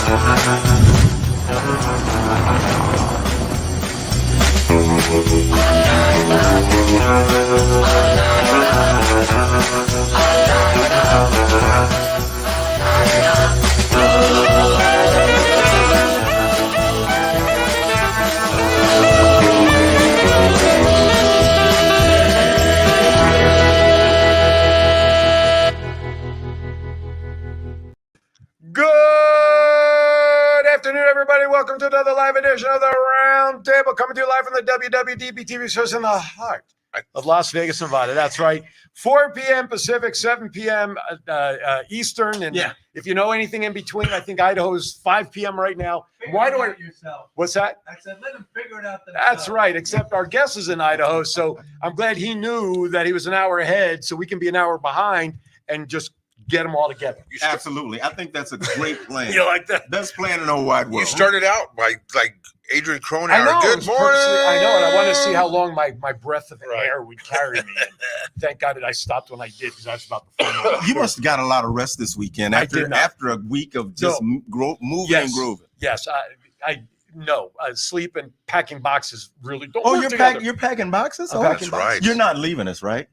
Good afternoon, everybody. Welcome to another live edition of the Roundtable, coming to you live from the WWDBTV shows in the heart of Las Vegas, Nevada. That's right. 4 p.m. Pacific, 7 p.m. Eastern. And if you know anything in between, I think Idaho's 5 p.m. right now. Why do I? Yourself. What's that? I said, let him figure it out themselves. That's right, except our guest is in Idaho. So I'm glad he knew that he was an hour ahead so we can be an hour behind and just get them all together. Absolutely. I think that's a great plan. You like that? Best plan in the whole wide world. You started out by like Adrian Cronauer. I know. Good morning. I know, and I wanted to see how long my breath of air would carry me. And thank God that I stopped when I did, because I was about to fall. You must have got a lot of rest this weekend after a week of just moving and grooving. Yes, I know. Sleep and packing boxes really don't. Oh, you're packing boxes? I'm Oh, packing right. You're not leaving us, right?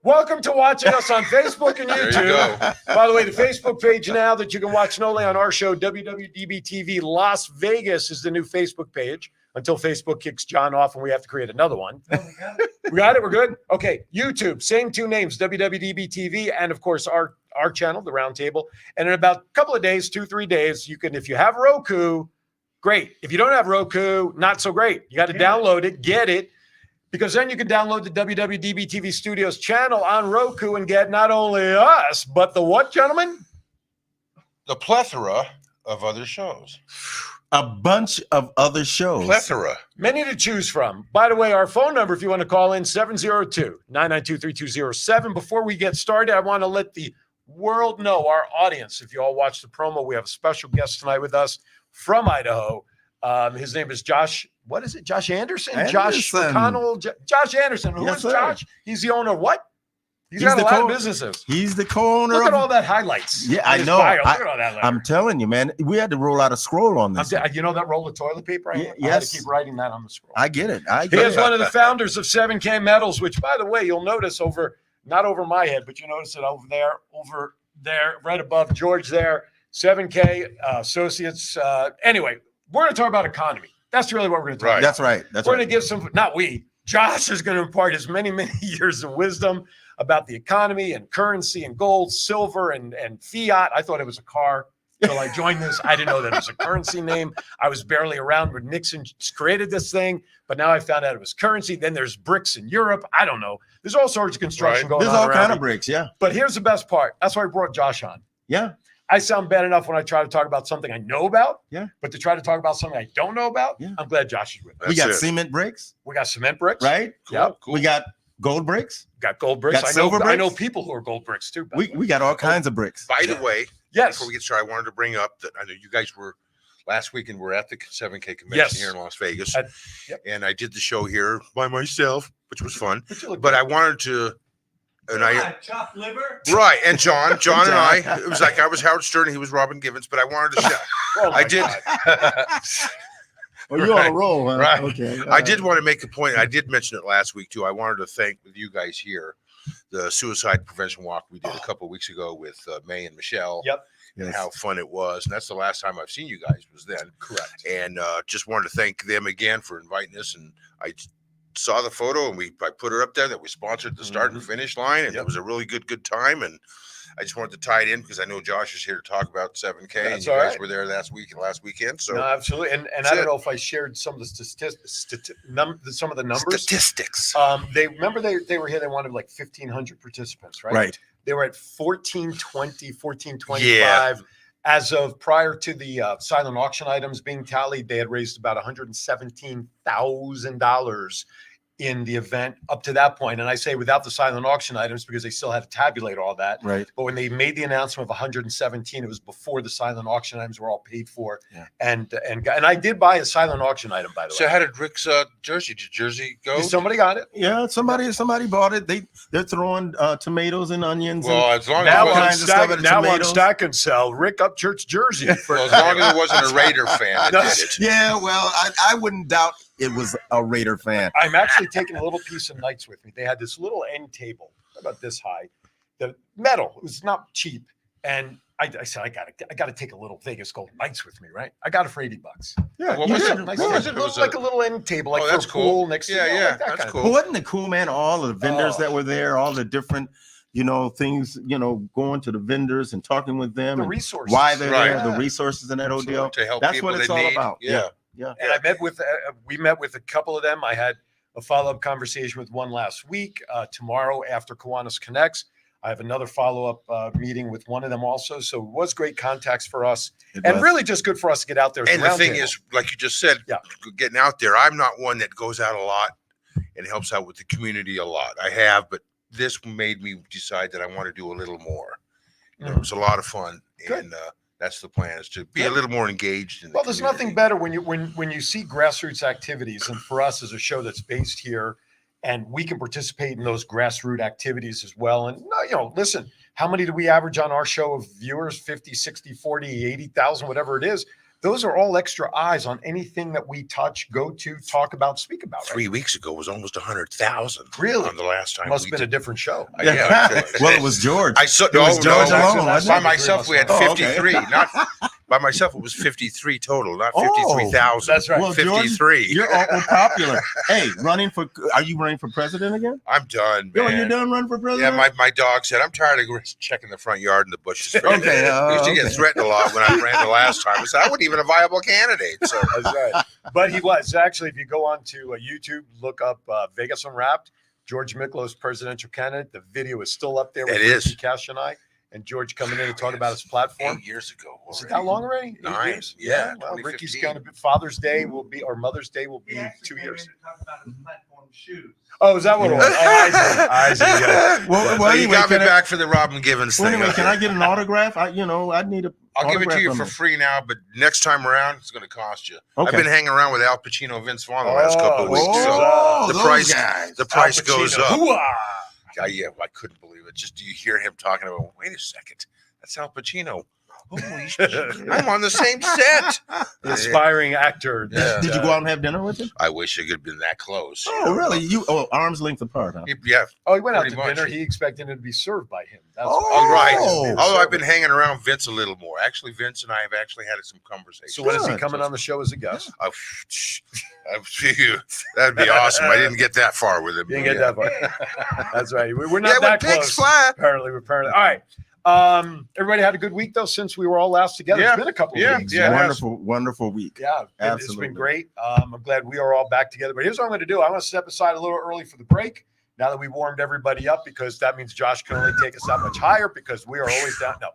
Welcome to watching us on Facebook and There you YouTube. go. By the way, the Facebook page now that you can watch not only on our show, WWDBTV Las Vegas is the new Facebook page until Facebook kicks John off and we have to create another one. Oh, we got it? We got it? We're good? Okay. YouTube, same two names, WWDBTV, and of course our channel, The Roundtable. And in about a couple of days, 2-3 days, you can, if you have Roku, great. If you don't have Roku, not so great. You got to download it, get it. Because then you can download the WWDBTV Studios channel on Roku and get not only us, but the what, gentlemen? The plethora of other shows. A bunch of other shows. Plethora. Many to choose from. By the way, our phone number, if you want to call in, 702-992-3207. Before we get started, I want to let the world know, our audience, if you all watch the promo, we have a special guest tonight with us from Idaho. His name is Josh. What is it? Josh Anderson? Josh McConnell? Josh Anderson. Who is Josh? He's the owner of what? He's got a lot of businesses. He's the co-owner. Look at all that highlights. Yeah, I know. Look at all that. I'm telling you, man. We had to roll out a scroll on this. You know that roll of toilet paper? I had to keep writing that on the scroll. I get it. He is one of the founders of 7K Metals, which, by the way, you'll notice not over my head, but you notice it over there, right above George there, 7K Associates. Anyway, we're going to talk about economy. That's really what we're going to talk about. That's right. We're going to give Josh is going to impart his many, many years of wisdom about the economy and currency and gold, silver, and fiat. I thought it was a car until I joined this. I didn't know that it was a currency name. I was barely around when Nixon created this thing, but now I found out it was currency. Then there's bricks in Europe. I don't know. There's all sorts of construction going on. There's all around kind me. of bricks, yeah. But here's the best part. That's why I brought Josh on. Yeah. I sound bad enough when I try to talk about something I know about. Yeah. But to try to talk about something I don't know about, I'm glad Josh is with me. We got cement bricks. We got cement bricks. Right? Cool, Yep. cool. We got gold bricks. Got gold bricks. Got silver bricks. I know people who are gold bricks too. We got all kinds of bricks. By the way, yes. before we get started, I wanted to bring up that I know you guys were last weekend. We're at the 7K convention here in Las Vegas, and I did the show here by myself, which was fun. But I wanted to, and chopped liver. Right, and John and I. It was like I was Howard Stern, and he was Robin Givens. But I wanted to. I did. Oh, you're on a roll, huh? Right. Okay. I did want to make a point. I did mention it last week too. I wanted to thank you guys here the suicide prevention walk we did a couple of weeks ago with May and Michelle. Yep. And how fun it was. And that's the last time I've seen you guys was then. Correct. And just wanted to thank them again for inviting us. And I saw the photo and I put her up there that we sponsored the start and finish line. And it was a really good time. And I just wanted to tie it in because I know Josh is here to talk about 7K. That's and you guys were there last weekend. So no, absolutely. And I don't know if I shared some of the statistics. Some of the numbers. Statistics. They were here. They wanted like 1,500 participants, right? Right. They were at 1,420, 1,425. Yeah. As of prior to the silent auction items being tallied, they had raised about $117,000 in the event up to that point. And I say without the silent auction items because they still had to tabulate all that. Right. But when they made the announcement of 117, it was before the silent auction items were all paid for. Yeah. And I did buy a silent auction item, by the So way. how did Rick's jersey? Did Jersey go? Somebody got it. Yeah, somebody bought it. They're throwing tomatoes and onions. Well, as long as Now it on kinds wasn't, of stuff stack, at now on tomatoes. stack and sell Rick Upchurch jersey. For, well, as long as it wasn't a Raider fan that No. did it. Yeah, well, I wouldn't doubt it was a Raider fan. I'm actually taking a little piece of Knights with me. They had this little end table about this high, the metal. It was not cheap, and I said I gotta take a little Vegas Gold Knights with me, right? I got it for $80. Yeah, What you was did. it? Nice What thing. was it? It It looked was like a little end table, like Oh, for that's a cool. pool next to Yeah, you know, yeah, like that that's kind of cool. But wasn't it cool, man? All the vendors Oh. that were there, all the different, things, going to the vendors and talking with them The and resources. why they're Right. there, the Yeah. resources in that whole deal. to help That's people what it's that all need. about. Yeah. Yeah. And I met with we met with a couple of them. I had a follow-up conversation with one last week. Tomorrow after Kiwanis Connects, I have another follow-up meeting with one of them also. So it was great contacts for us, It and was. really just good for us to get out there. as And a the thing roundtable. is, like you just said, Yeah. getting out there. I'm not one that goes out a lot and helps out with the community a lot. I have, but this made me decide that I want to do a little more. It was a lot of fun, Good. and that's the plan: is to be a Good. little more engaged. In the Well, there's community. nothing better when you see grassroots activities, and for us as a show that's based here, and we can participate in those grassroots activities as well. And listen, how many do we average on our show of viewers? 50, 60, 40, 80,000, whatever it is. Those are all extra eyes on anything that we touch, go to, talk about, speak about. Right? 3 weeks ago was almost 100,000. Really? On the last time Must we have been a did. different show. Yeah. Well, it was George. I saw. It was George alone, wasn't by it? myself, we had Oh, okay. 53. Not by myself, it was 53 total, not Oh, 53,000. That's right. Well, George, 53. you're awful popular. Hey, are you running for president again? I'm done, Yo, man. you done running for Yeah, president? my dog said, I'm tired of checking the front yard and the bushes. For you." Okay, I used to get okay. threatened a lot when I ran the last time. I said, I wasn't even a viable candidate. So That's right. But he was actually, if you go on to YouTube, look up Vegas Unwrapped, George Miklow's presidential candidate. The video is still up there with It is. Ricky Cash and I, and George coming in to talk about his platform. 8 years ago. Is it already. that long already? 8 9, years? yeah, Well, Ricky's 2015. going to be Father's Day will be, or Mother's Day will be He actually 2 came years. in to talk about his platform shoes. Oh, is that what it was? Oh, I see. Yeah. Well, Well, you anyway, got me can I- back for the Robin Givens well, thing. anyway, can I get an autograph? I need a. I'll give it to autograph you from for him. free now, but next time around, it's going to cost you. Okay. I've been hanging around with Al Pacino, Vince Vaughn the last couple of weeks. Oh, the those price- guys. The price Al Pacino. goes up. Hoo-ah! Yeah, I couldn't believe it. Just do you hear him talking about? Wait a second, that's Al Pacino. Holy shit! I'm on the same set. The aspiring actor. Yeah. Did you go out and have dinner with him? I wish I could have been that close. Oh, really? Arm's length apart, huh? Yeah. Oh, he went out Pretty to much. dinner. He expected it to be served by him. That's Oh, All right. Oh. Although I've been hanging around Vince a little more. Actually, Vince and I have actually had some conversations. So when is he Good. coming on the show as a guest? That'd be awesome. I didn't get that far with him. You didn't get that far. That's right. We're not Yeah, that when pigs close. fly. Apparently. All right. Everybody had a good week though since we were all last together. Yeah. It's been a couple Yeah. of weeks. Yeah. it has. Wonderful week. Yeah, it's Absolutely. been great. I'm glad we are all back together. But here's what I'm going to do. I'm going to step aside a little early for the break. Now that we warmed everybody up, because that means Josh can only take us that much higher because we are always down. No.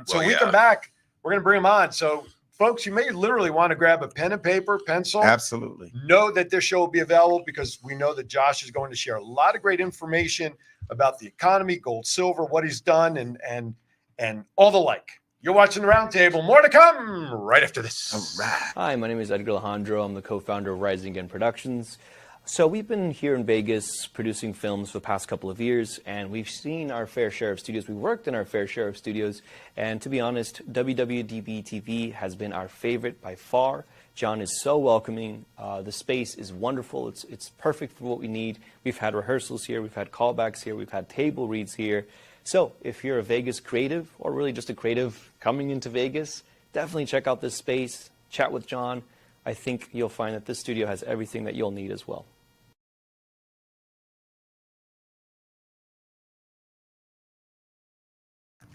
So Well, we yeah. come back. We're going to bring him on. So, folks, you may literally want to grab a pen and paper, pencil. Absolutely. Know that this show will be available because we know that Josh is going to share a lot of great information about the economy, gold, silver, what he's done, and all the like. You're watching the Roundtable. More to come right after this. All right. Hi, my name is Edgar Alejandro. I'm the co-founder of Rising Again Productions. So we've been here in Vegas producing films for the past couple of years, and we've seen our fair share of studios. We worked in our fair share of studios, and to be honest, WWDBTV has been our favorite by far. John is so welcoming. The space is wonderful. It's perfect for what we need. We've had rehearsals here. We've had callbacks here. We've had table reads here. So if you're a Vegas creative, or really just a creative coming into Vegas, definitely check out this space, chat with John. I think you'll find that this studio has everything that you'll need as well.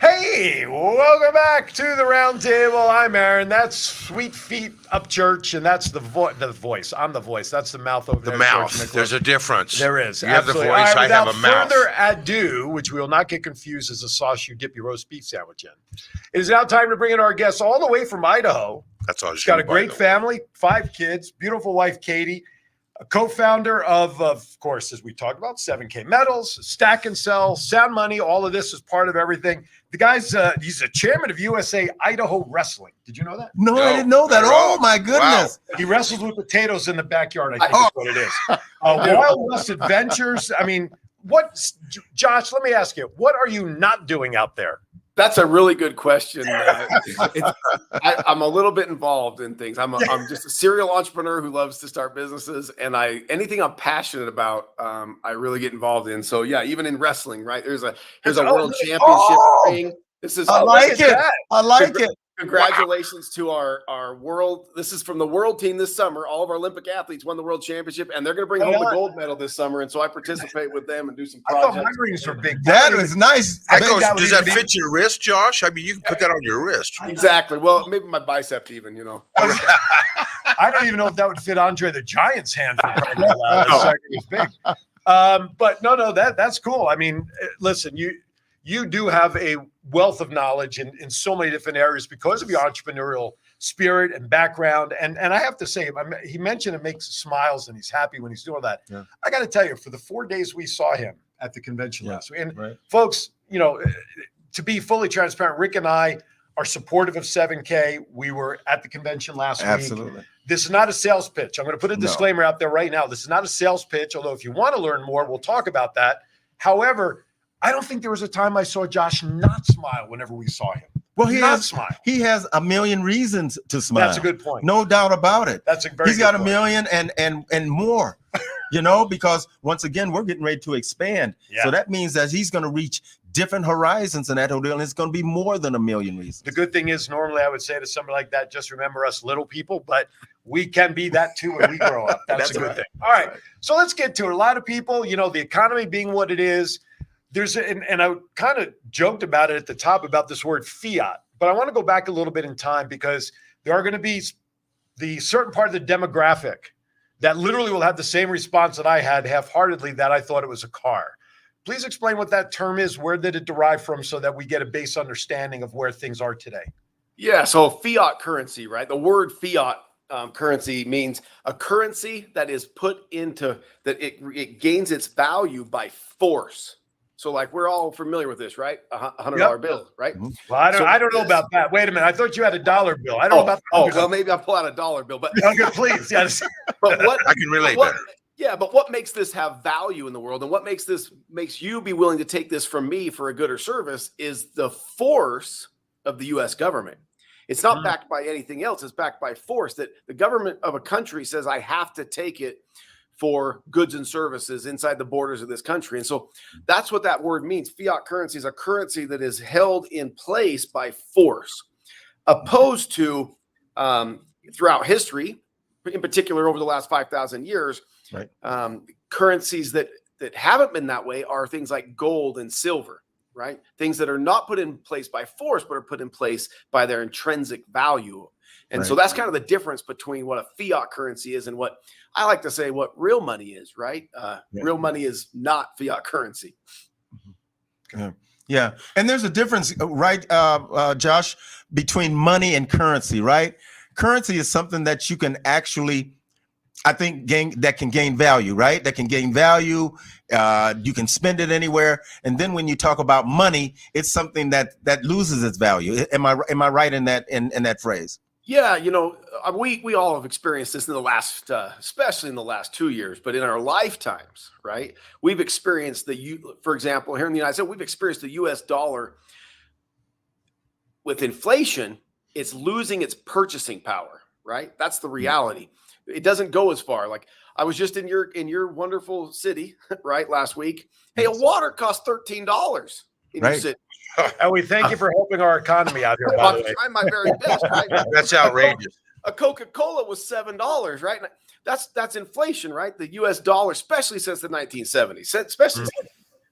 Hey, welcome back to the Roundtable. I'm Aaron. That's Sweet Feet Up Church, and that's the voice. I'm the voice. That's the mouth over The there. mouth. George Miklós. There's a difference. There is. You have the absolutely. voice. All right, I have without a mouth. further ado, which we will not get confused as the sauce you dip your roast beef sandwich in. It is now time to bring in our guest all the way from Idaho. That's all. She's got a great family, 5 kids, beautiful wife, Katie. a co-founder of course, as we talked about, 7K Metals, Stack and Sell, Sound Money. All of this is part of everything. The guy's he's a chairman of USA Idaho Wrestling. Did you know that? No, No, I didn't know that. not at all. Oh my goodness. He wrestles with potatoes in the backyard. I think is what it is. Wild West Adventures. I mean, Josh? Let me ask you, what are you not doing out there? That's a really good question. I'm a little bit involved in things. I'm just a serial entrepreneur who loves to start businesses, and anything I'm passionate about, I really get involved in. So yeah, even in wrestling, right? Here's a world championship ring. This is I like it. I like it. Congratulations to our world. This is from the world team this summer. All of our Olympic athletes won the world championship, and they're going to bring home the gold medal this summer. And so I participate with them and do some projects. I thought my rings were big. That is nice. Does that fit your wrist, Josh? I mean, you can put that on your wrist. Exactly. Well, maybe my bicep even, you know. I don't even know if that would fit Andre the Giant's hand. It's big. But no, that's cool. I mean, listen, you do have a wealth of knowledge in so many different areas because of your entrepreneurial spirit and background. And I have to say, he mentioned it makes smiles and he's happy when he's doing that. Yeah. I got to tell you, for the 4 days we saw him at the convention last week, and folks, you know, to be fully transparent, Rick and I are supportive of 7K. We were at the convention last week. Absolutely. This is not a sales pitch. I'm going to put a disclaimer out there right now. This is not a sales pitch, although if you want to learn more, we'll talk about that. However, I don't think there was a time I saw Josh not smile whenever we saw him. Well, he has a million reasons to smile. That's a good point. No doubt about it. That's a very He's got a million and more, you know, because once again, we're getting ready to expand. Yeah. So that means that he's going to reach different horizons in that hotel, and it's going to be more than a million reasons. The good thing is, normally I would say to somebody like that, just remember us little people, but we can be that too when we grow up. That's a good thing. All right. So let's get to it. A lot of people, you know, the economy being what it is, and I kind of joked about it at the top about this word fiat, but I want to go back a little bit in time because there are going to be the certain part of the demographic that literally will have the same response that I had half-heartedly that I thought it was a car. Please explain what that term is. Where did it derive from so that we get a base understanding of where things are today? Yeah, so fiat currency, right? The word fiat currency means a currency that is put into, that it gains its value by force. So like we're all familiar with this, right? $100 bill, right? Well, I don't know about that. Wait a minute. I thought you had a dollar bill. I don't know about that. Well, maybe I'll pull out a dollar bill, but okay, please. Yes. But what I can relate better. Yeah, but what makes this have value in the world and what makes you be willing to take this from me for a good or service is the force of the US government. It's not backed by anything else. It's backed by force, that the government of a country says, I have to take it for goods and services inside the borders of this country. And so that's what that word means. Fiat currency is a currency that is held in place by force, opposed to throughout history, in particular over the last 5,000 years, right? Currencies that haven't been that way are things like gold and silver, right? Things that are not put in place by force, but are put in place by their intrinsic value. And so that's kind of the difference between what a fiat currency is and what I like to say what real money is, right? Real money is not fiat currency. Yeah. And there's a difference, right, Josh, between money and currency, right? Currency is something that you can actually, I think, that can gain value, right? That can gain value. You can spend it anywhere. And then when you talk about money, it's something that loses its value. Am I right in that phrase? Yeah, you know, we all have experienced this in the last, especially in the last 2 years, but in our lifetimes, right? We've experienced for example, here in the United States, we've experienced the US dollar with inflation. It's losing its purchasing power, right? That's the reality. It doesn't go as far. Like I was just in your wonderful city, right, last week. Hey, a water costs $13 in your city. And we thank you for helping our economy out here. I'm trying my very best, right? That's outrageous. A Coca-Cola was $7, right? That's inflation, right? The U.S. dollar, especially since the 1970s, especially since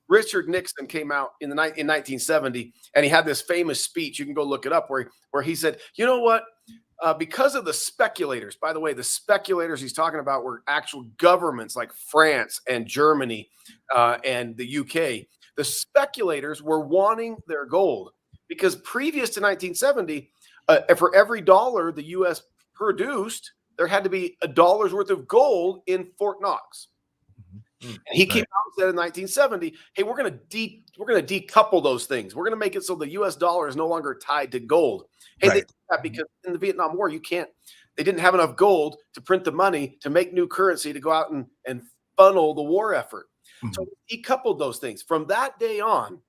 Richard Nixon came out in 1970, and he had this famous speech. You can go look it up where he said, you know what? Because of the speculators, by the way, the speculators he's talking about were actual governments like France and Germany and the UK. The speculators were wanting their gold because previous to 1970, for every dollar the U.S. produced, there had to be $1 worth of gold in Fort Knox. And he came out and said in 1970, hey, we're going to decouple those things. We're going to make it so the US dollar is no longer tied to gold. Hey, they did that because in the Vietnam War, they didn't have enough gold to print the money to make new currency to go out and funnel the war effort. So we decoupled those things. From that day on,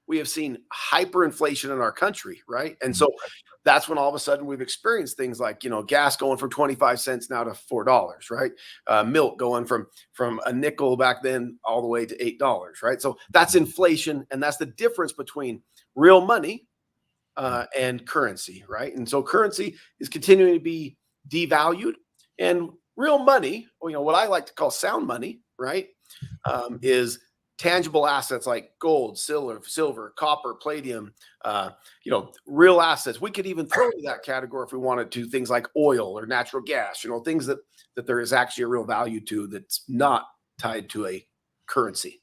we have seen hyperinflation in our country, right? And so that's when all of a sudden we've experienced things like, gas going from 25 cents now to $4, right? Milk going from a nickel back then all the way to $8, right? So that's inflation, and that's the difference between real money and currency, right? And so currency is continuing to be devalued, and real money, what I like to call sound money, right, is tangible assets like gold, silver, copper, palladium, real assets. We could even throw into that category if we wanted to, things like oil or natural gas, things that there is actually a real value to that's not tied to a currency.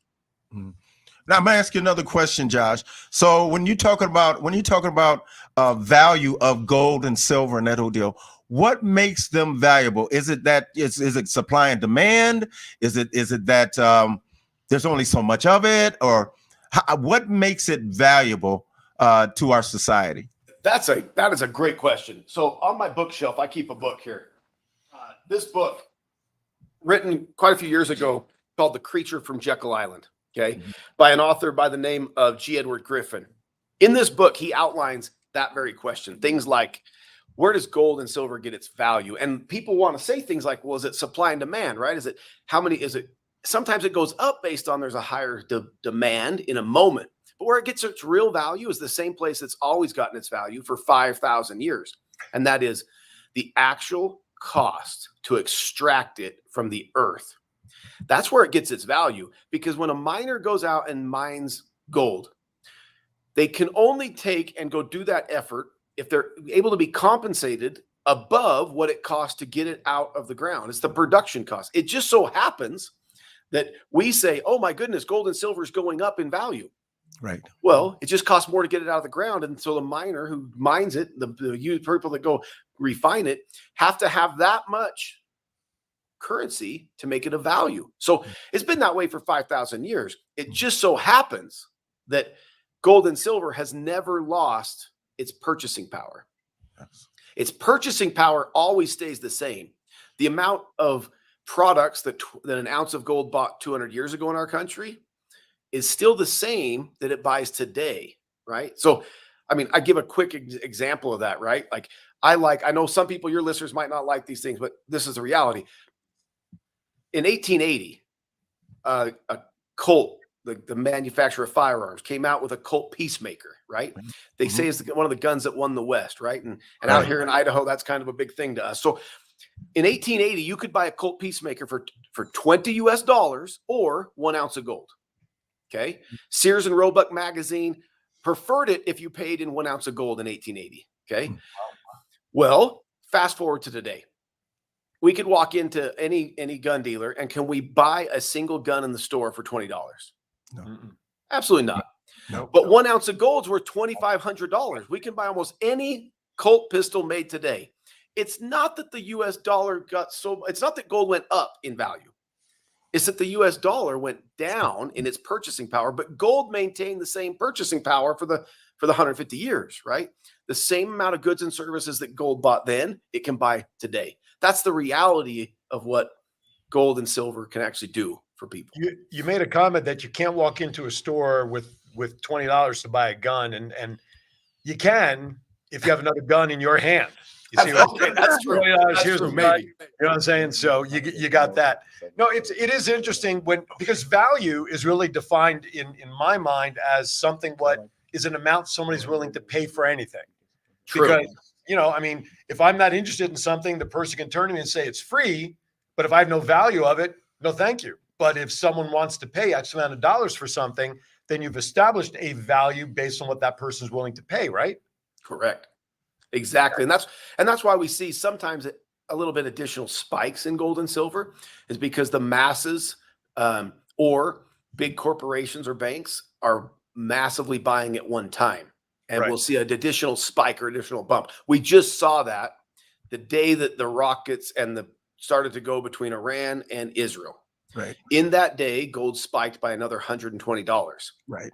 Now I'm gonna ask you another question, Josh. So when you're talking about value of gold and silver and that whole deal, what makes them valuable? Is it that is it supply and demand? Is it that there's only so much of it, or what makes it valuable to our society? That is a great question. So on my bookshelf, I keep a book here. This book, written quite a few years ago, called "The Creature from Jekyll Island," by an author by the name of G. Edward Griffin. In this book, he outlines that very question. Things like, where does gold and silver get its value? And people want to say things like, well, is it supply and demand, right? Sometimes it goes up based on there's a higher demand in a moment. But where it gets its real value is the same place it's always gotten its value for 5,000 years. And that is the actual cost to extract it from the earth. That's where it gets its value, because when a miner goes out and mines gold, they can only take and go do that effort if they're able to be compensated above what it costs to get it out of the ground. It's the production cost. It just so happens that we say, oh my goodness, gold and silver is going up in value. Right. Well, it just costs more to get it out of the ground. And so the miner who mines it, the people that go refine it, have to have that much currency to make it a value. So it's been that way for 5,000 years. It just so happens that gold and silver has never lost its purchasing power. Yes. Its purchasing power always stays the same. The amount of products that an ounce of gold bought 200 years ago in our country is still the same that it buys today, right? So, I mean, I give a quick example of that, right? Like, I know some people, your listeners might not like these things, but this is the reality. In 1880, a Colt, the manufacturer of firearms, came out with a Colt Peacemaker, right? They say it's one of the guns that won the West, right? And out here in Idaho, that's kind of a big thing to us. So in 1880, you could buy a Colt Peacemaker for $20 US or 1 ounce of gold. Okay. Sears and Roebuck magazine preferred it if you paid in 1 ounce of gold in 1880. Okay. Well, fast forward to today. We could walk into any gun dealer and can we buy a single gun in the store for $20? No. Absolutely not. No. But 1 ounce of gold is worth $2,500. We can buy almost any Colt pistol made today. It's not that the US dollar it's not that gold went up in value. It's that the US dollar went down in its purchasing power, but gold maintained the same purchasing power for the 150 years, right? The same amount of goods and services that gold bought then, it can buy today. That's the reality of what gold and silver can actually do for people. You made a comment that you can't walk into a store with $20 to buy a gun, and you can if you have another gun in your hand. You see, Okay, that's true. $20, here's true, a gun. maybe. You know what I'm saying? So you got that. No, it is interesting because value is really defined in my mind as something what is an amount somebody's willing to pay for anything. True. Because, I mean, if I'm not interested in something, the person can turn to me and say it's free, but if I have no value of it, no, thank you. But if someone wants to pay X amount of dollars for something, then you've established a value based on what that person is willing to pay, right? Correct. Exactly. And that's why we see sometimes a little bit additional spikes in gold and silver, is because the masses or big corporations or banks are massively buying at one time. And Right. we'll see an additional spike or additional bump. We just saw that the day that the rockets and the started to go between Iran and Israel. Right. In that day, gold spiked by another $120. Right.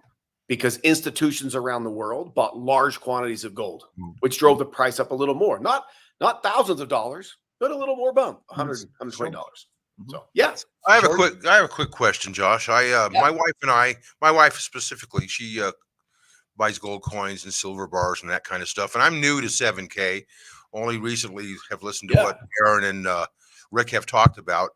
Because institutions around the world bought large quantities of gold, Mm. which drove the price up a little more. Not thousands of dollars, but a little more bump, $100, $120. So yeah. I have a quick question, Josh. My wife specifically, she buys gold coins and silver bars and that kind of stuff. And I'm new to 7K. Only recently have listened to what Aaron and Rick have talked about.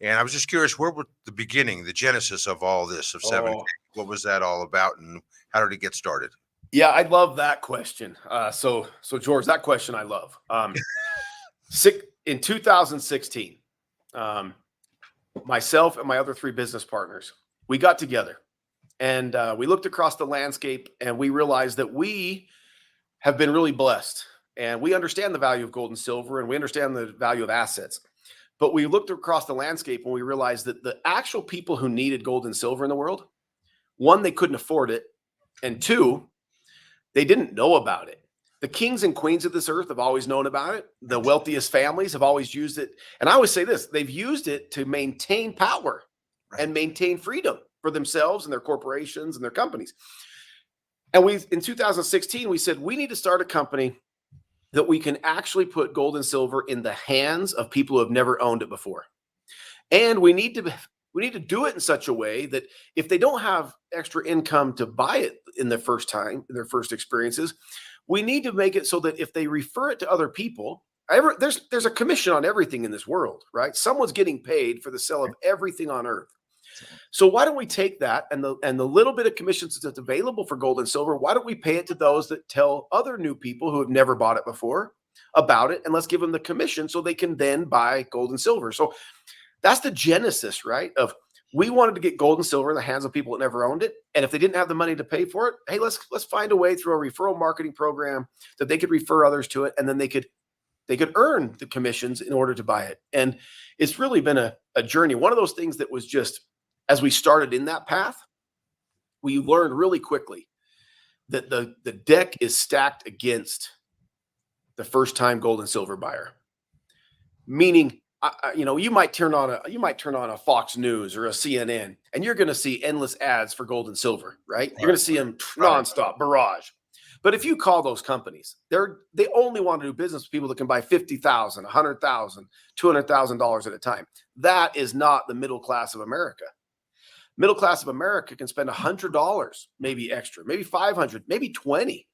And I was just curious, where was the beginning, the genesis of all this of 7K? What was that all about, and how did it get started? Yeah, I love that question. So George, that question I love. In 2016, myself and my other 3 business partners, we got together and we looked across the landscape and we realized that we have been really blessed and we understand the value of gold and silver and we understand the value of assets. But we looked across the landscape and we realized that the actual people who needed gold and silver in the world, 1, they couldn't afford it. And 2, they didn't know about it. The kings and queens of this earth have always known about it. The wealthiest families have always used it. And I always say this, they've used it to maintain power and maintain freedom for themselves and their corporations and their companies. And in 2016, we said, we need to start a company that we can actually put gold and silver in the hands of people who have never owned it before. And we need to do it in such a way that if they don't have extra income to buy it in their first time, in their first experiences, we need to make it so that if they refer it to other people, there's a commission on everything in this world, right? Someone's getting paid for the sale of everything on earth. So why don't we take that and the little bit of commissions that's available for gold and silver, why don't we pay it to those that tell other new people who have never bought it before about it, and let's give them the commission so they can then buy gold and silver. So that's the genesis, right? Of we wanted to get gold and silver in the hands of people that never owned it. And if they didn't have the money to pay for it, hey, let's find a way through a referral marketing program that they could refer others to it. And then they could earn the commissions in order to buy it. And it's really been a journey. One of those things that was just, as we started in that path, we learned really quickly that the deck is stacked against the first time gold and silver buyer. Meaning, you might turn on a Fox News or a CNN, and you're going to see endless ads for gold and silver, right? You're going to see them nonstop, barrage. But if you call those companies, they only want to do business with people that can buy $50,000, $100,000, $200,000 at a time. That is not the middle class of America. Middle class of America can spend $100, maybe extra, maybe $500, maybe $20.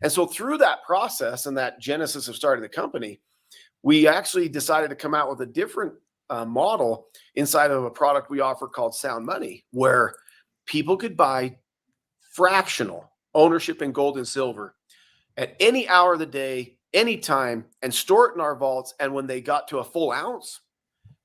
And so through that process and that genesis of starting the company, we actually decided to come out with a different model inside of a product we offer called Sound Money, where people could buy fractional ownership in gold and silver at any hour of the day, anytime, and store it in our vaults. And when they got to a full ounce,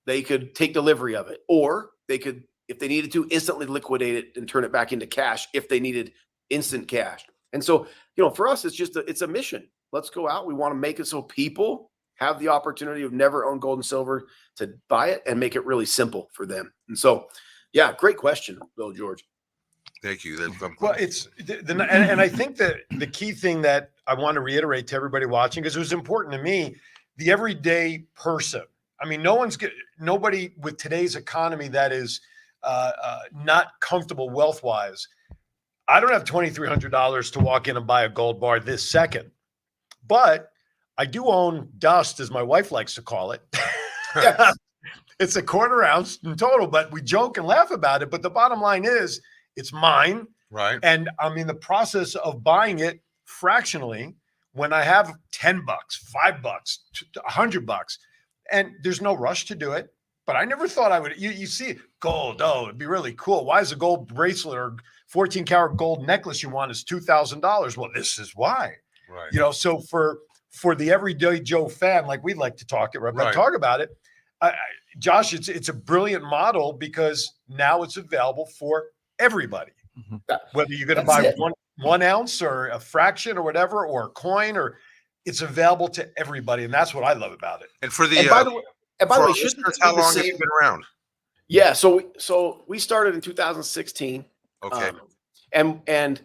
they could take delivery of it, or they could, if they needed to, instantly liquidate it and turn it back into cash if they needed instant cash. And so, for us, it's a mission. Let's go out. We want to make it so people have the opportunity who've never owned gold and silver to buy it and make it really simple for them. And so, yeah, great question, Bill George. Thank you. Well, it's and I think that the key thing that I want to reiterate to everybody watching, because it was important to me, the everyday person. I mean, nobody with today's economy that is not comfortable wealth-wise. I don't have $2,300 to walk in and buy a gold bar this second, but I do own dust, as my wife likes to call it. Yes. It's a quarter ounce in total, but we joke and laugh about it. But the bottom line is, it's mine. Right. And I'm in the process of buying it fractionally when I have $10, $5, $100, and there's no rush to do it. But I never thought I would. You see gold. Oh, it'd be really cool. Why is a gold bracelet or 14 karat gold necklace you want is $2,000? Well, this is why. Right. So for the everyday Joe fan, like we like to talk about it, Josh, it's a brilliant model because now it's available for everybody. Mm-hmm. Whether you're going to buy one ounce or a fraction or whatever, or a coin, or it's available to everybody, and that's what I love about it. And for by the way, how long have you been around? Yeah, so we started in 2016. Okay. And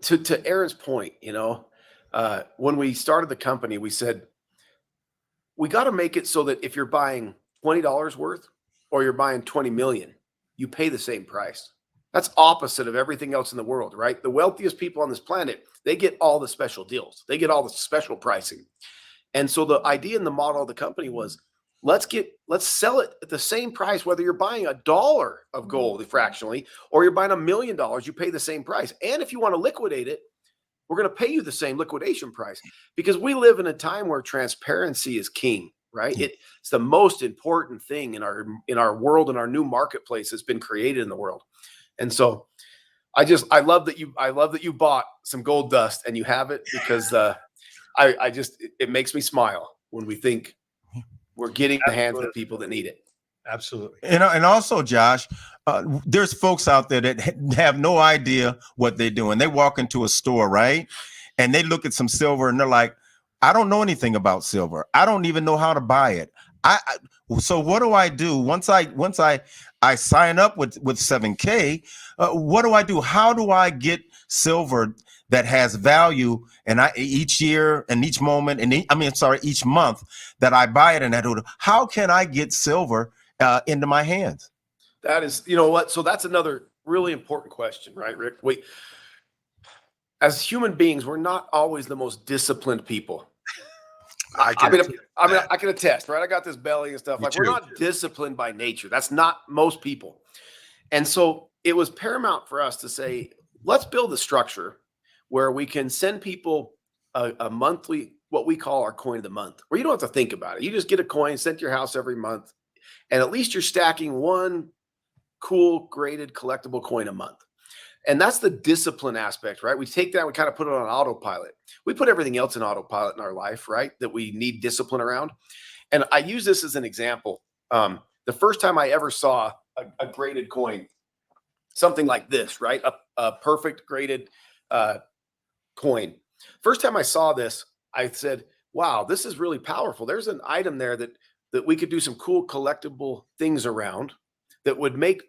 to Aaron's point, when we started the company, we said we got to make it so that if you're buying $20 worth or you're buying 20 million, you pay the same price. That's opposite of everything else in the world, right? The wealthiest people on this planet, they get all the special deals. They get all the special pricing. And so the idea and the model of the company was, let's sell it at the same price, whether you're buying $1 of gold fractionally or you're buying $1 million, you pay the same price. And if you want to liquidate it, we're going to pay you the same liquidation price, because we live in a time where transparency is king, right? It's the most important thing in our world, and our new marketplace has been created in the world. And so I love that you bought some gold dust and you have it, because it makes me smile when we think we're getting the hands of people that need it. Absolutely. And also, Josh, there's folks out there that have no idea what they're doing. They walk into a store, right? And they look at some silver and they're like, I don't know anything about silver. I don't even know how to buy it. So what do I do once I sign up with 7K? What do I do? How do I get silver that has value? And each year and each moment and each month that I buy it, and how can I get silver into my hands? That is, you know what? So that's another really important question, right, Rick? As human beings, we're not always the most disciplined people. I can attest, right? I got this belly and stuff. We're not disciplined by nature. That's not most people. And so it was paramount for us to say, let's build a structure where we can send people a monthly, what we call our coin of the month, where you don't have to think about it. You just get a coin sent to your house every month, and at least you're stacking one cool graded collectible coin a month. And that's the discipline aspect, right? We take that, we kind of put it on autopilot. We put everything else in autopilot in our life, right? That we need discipline around. And I use this as an example. The first time I ever saw a graded coin, something like this, right? A perfect graded coin. First time I saw this, I said, wow, this is really powerful. There's an item there that we could do some cool collectible things around that would make,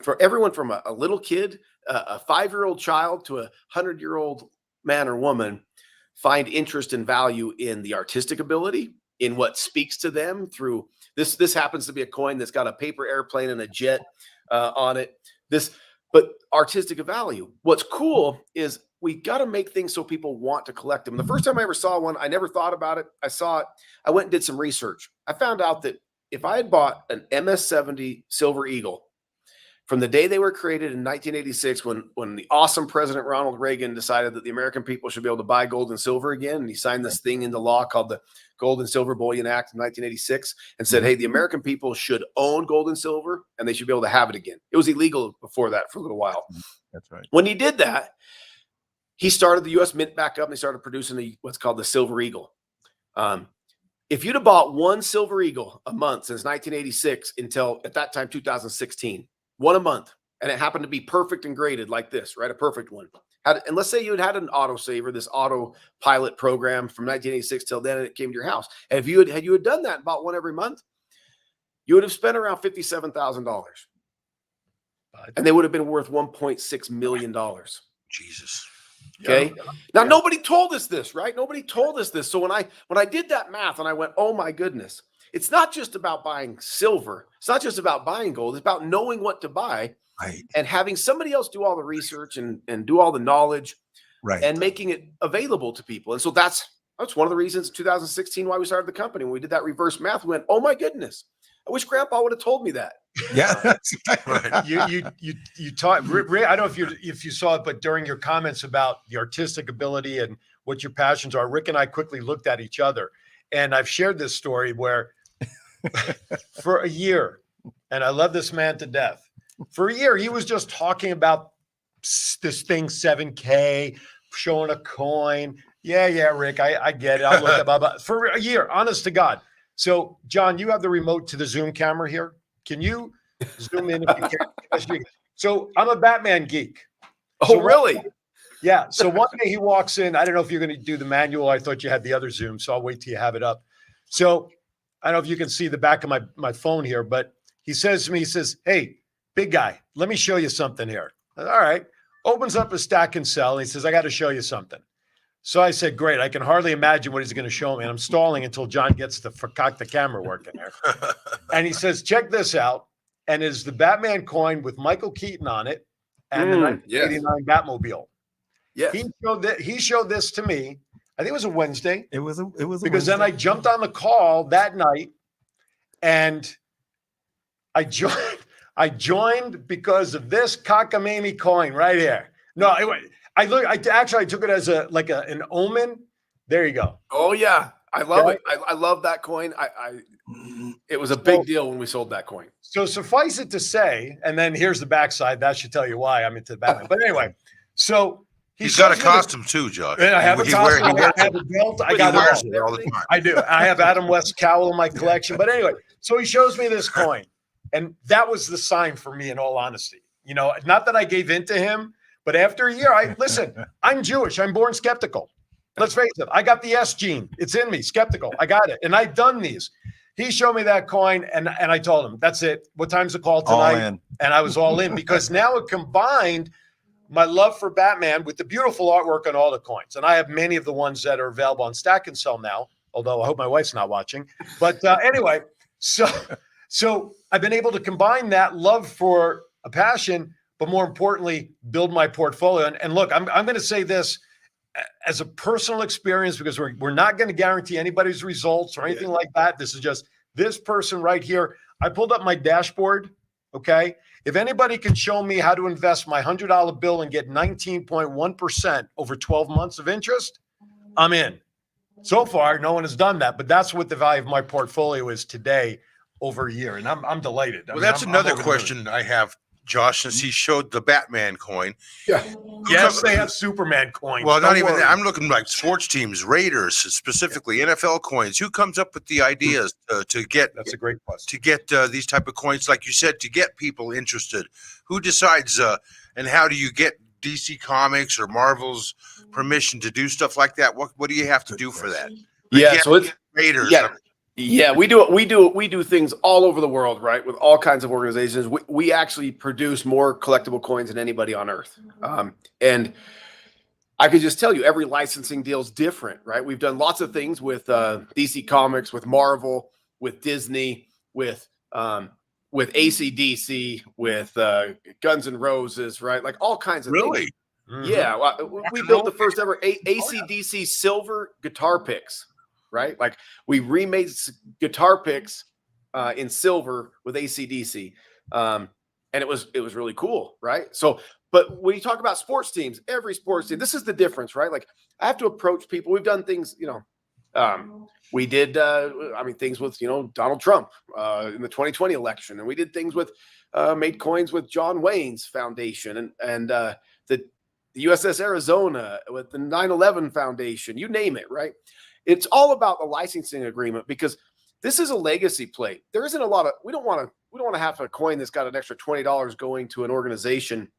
for everyone from a little kid, a 5-year-old child to a 100-year-old man or woman, find interest and value in the artistic ability, in what speaks to them through this. This happens to be a coin that's got a paper airplane and a jet on it. But artistic value. What's cool is we got to make things so people want to collect them. The first time I ever saw one, I never thought about it. I saw it. I went and did some research. I found out that if I had bought an MS-70 Silver Eagle from the day they were created in 1986, when the awesome President Ronald Reagan decided that the American people should be able to buy gold and silver again, and he signed this thing into law called the Gold and Silver Bullion Act in 1986, and said, hey, the American people should own gold and silver, and they should be able to have it again. It was illegal before that for a little while. That's right. When he did that, he started the U.S. Mint back up, and he started producing what's called the Silver Eagle. If you'd have bought one Silver Eagle a month since 1986 until, at that time, 2016, one a month, and it happened to be perfect and graded like this, right? A perfect one. And let's say you had an autosaver, this autopilot program from 1986 till then, and it came to your house. And if you had done that and bought one every month, you would have spent around $57,000, and they would have been worth $1.6 million. Jesus. Okay. Now, nobody told us this, right? Nobody told us this. So when I did that math and I went, oh my goodness, it's not just about buying silver. It's not just about buying gold. It's about knowing what to buy, right, and having somebody else do all the research and do all the knowledge, right, and making it available to people. And so that's one of the reasons in 2016 why we started the company. When we did that reverse math, we went, oh my goodness, I wish Grandpa would have told me that. Yeah. Right. You taught. I don't know if you saw it, but during your comments about the artistic ability and what your passions are, Rick and I quickly looked at each other, and I've shared this story where for a year, and I love this man to death. For a year, he was just talking about this thing, 7K, showing a coin. Yeah, Rick, I get it. I'll look up for a year, honest to God. So, John, you have the remote to the Zoom camera here. Can you zoom in if you can? So I'm a Batman geek. Oh, really? Yeah. So one day he walks in. I don't know if you're going to do the manual. I thought you had the other Zoom, so I'll wait till you have it up. So I don't know if you can see the back of my phone here, but he says to me, he says, hey, big guy, let me show you something here. All right. Opens up a stack and sell. And he says, I got to show you something. So I said, great. I can hardly imagine what he's going to show me. And I'm stalling until John gets to cock the camera working there. And he says, check this out. And it's the Batman coin with Michael Keaton on it and the 1989 Batmobile. Yes. He showed this to me. I think it was a Wednesday. It was Because then I jumped on the call that night and I joined because of this cockamamie coin right here. No, I took it as an omen. There you go. Oh yeah, I love it. I love that coin. It was a big deal when we sold that coin. So suffice it to say, and then here's the backside. That should tell you why I'm into Batman. But anyway, so he's got a costume too, Josh. I have a costume. I have a belt. I got it all. All the time. I do. I have Adam West's cowl in my collection. But anyway, so he shows me this coin, and that was the sign for me. In all honesty, not that I gave in to him. But after a year, I'm Jewish. I'm born skeptical. Let's face it. I got the S gene. It's in me, skeptical. I got it. And I've done these. He showed me that coin, and I told him, that's it. What time's the call tonight? And I was all in because now it combined my love for Batman with the beautiful artwork on all the coins. And I have many of the ones that are available on Stack and Sell now, although I hope my wife's not watching. But anyway, so I've been able to combine that love for a passion, but more importantly, build my portfolio. And look, I'm going to say this as a personal experience because we're not going to guarantee anybody's results or anything like that. This is just this person right here. I pulled up my dashboard. Okay. If anybody can show me how to invest my $100 bill and get 19.1% over 12 months of interest, I'm in. So far, no one has done that, but that's what the value of my portfolio is today over a year. And I'm delighted. Well, that's another question I have, Josh, since he showed the Batman coin. Yeah. Yes, they have Superman coins. Well, not even worry. that. I'm looking like sports teams, Raiders, specifically NFL coins. Who comes up with the ideas to get? That's a great question. To get these type of coins, like you said, to get people interested. Who decides? And how do you get DC Comics or Marvel's permission to do stuff like that? What do you have to do for that? Yeah. So it's Raiders. Yeah, we do things all over the world, right? With all kinds of organizations. We actually produce more collectible coins than anybody on earth. And I could just tell you every licensing deal is different, right? We've done lots of things with DC Comics, with Marvel, with Disney, with AC/DC, with Guns N' Roses, right? Like all kinds of things. Really? Mm-hmm. Yeah, we built the first ever AC/DC silver guitar picks. Right, like we remade guitar picks in silver with AC/DC, and it was really cool, right? So, but when you talk about sports teams, every sports team, this is the difference, right? Like I have to approach people. We've done things, we did, things with Donald Trump in the 2020 election, and we did things with made coins with John Wayne's foundation and the USS Arizona with the 9/11 Foundation. You name it, right? It's all about the licensing agreement because this is a legacy play. There isn't a lot of we don't want to have a coin that's got an extra $20 going to an organization,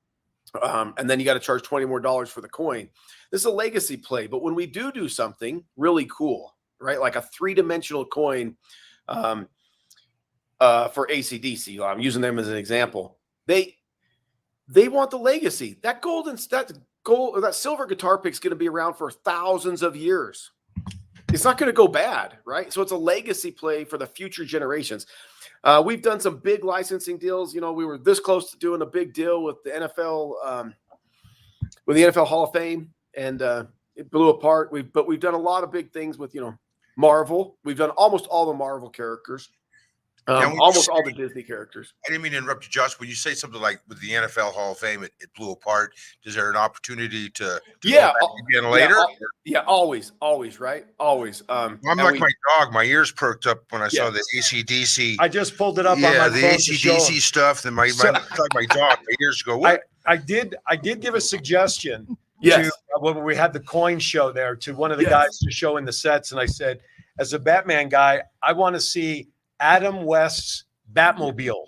and then you got to charge $20 more for the coin. This is a legacy play. But when we do something really cool, right, like a 3-dimensional coin for AC/DC, I'm using them as an example. They want the legacy. That silver guitar pick is going to be around for thousands of years. It's not going to go bad, right? So it's a legacy play for the future generations. We've done some big licensing deals. We were this close to doing a big deal with the NFL, with the NFL Hall of Fame, and it blew apart. But we've done a lot of big things with Marvel. We've done almost all the Marvel characters. Almost all the Disney characters. I didn't mean to interrupt you, Josh. When you say something like with the NFL Hall of Fame, it blew apart. Is there an opportunity to go back again later? Yeah, always, right? Always. I'm like my dog. My ears perked up when I saw the AC/DC. I just pulled it up on my phone. The AC/DC stuff. Then my dog. My ears go. What? I did give a suggestion. Yes. To, when we had the coin show there to one of the guys to show in the sets, and I said, as a Batman guy, I want to see Adam West's Batmobile,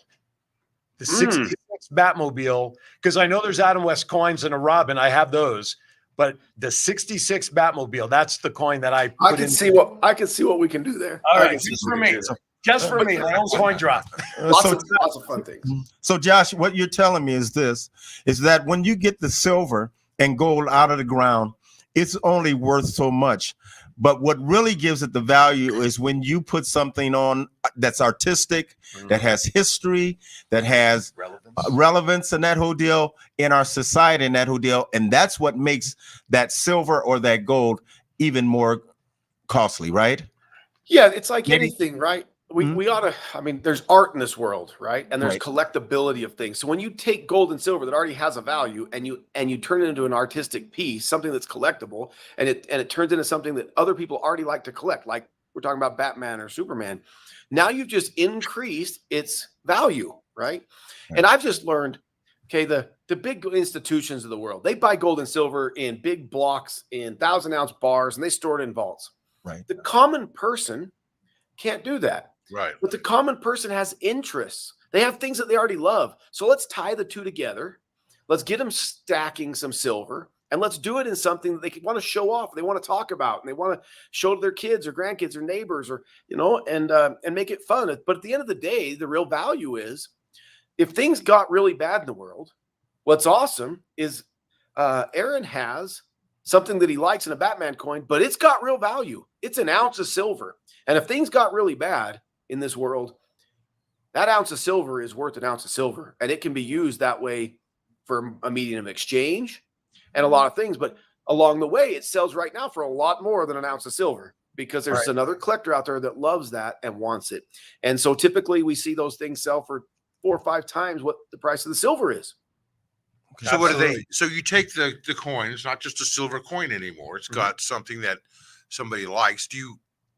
the 66 Batmobile, because I know there's Adam West coins and a Robin. I have those, but the 66 Batmobile, that's the coin that I can see what we can do there. All right, just for me. Just for me, my own coin drop. Lots of fun things. So Josh, what you're telling me is that when you get the silver and gold out of the ground, it's only worth so much. But what really gives it the value is when you put something on that's artistic, that has history, that has relevance and that whole deal in our society and that whole deal. And that's what makes that silver or that gold even more costly, right? Yeah, it's like Maybe- anything, right? Mhm. We ought to, I mean, there's art in this world, right? And there's Right. collectability of things. So when you take gold and silver that already has a value and you turn it into an artistic piece, something that's collectible, and it turns into something that other people already like to collect, like we're talking about Batman or Superman. Now you've just increased its value, right? And I've just learned, okay, the big institutions of the world, they buy gold and silver in big blocks in 1,000-ounce bars and they store it in vaults. Right. The common person can't do that. Right. But the common person has interests. They have things that they already love. So let's tie the two together. Let's get them stacking some silver and let's do it in something that they want to show off. They want to talk about and they want to show to their kids or grandkids or neighbors or, and make it fun. But at the end of the day, the real value is if things got really bad in the world, what's awesome is Aaron has something that he likes in a Batman coin, but it's got real value. It's an ounce of silver. And if things got really bad in this world, that ounce of silver is worth an ounce of silver. And it can be used that way for a medium of exchange and a lot of things. But along the way, it sells right now for a lot more than an ounce of silver because there's another collector out there that loves that and wants it. And so typically we see those things sell for 4 or 5 times what the price of the silver is. So what do they? So you take the coin. It's not just a silver coin anymore. It's got something that somebody likes.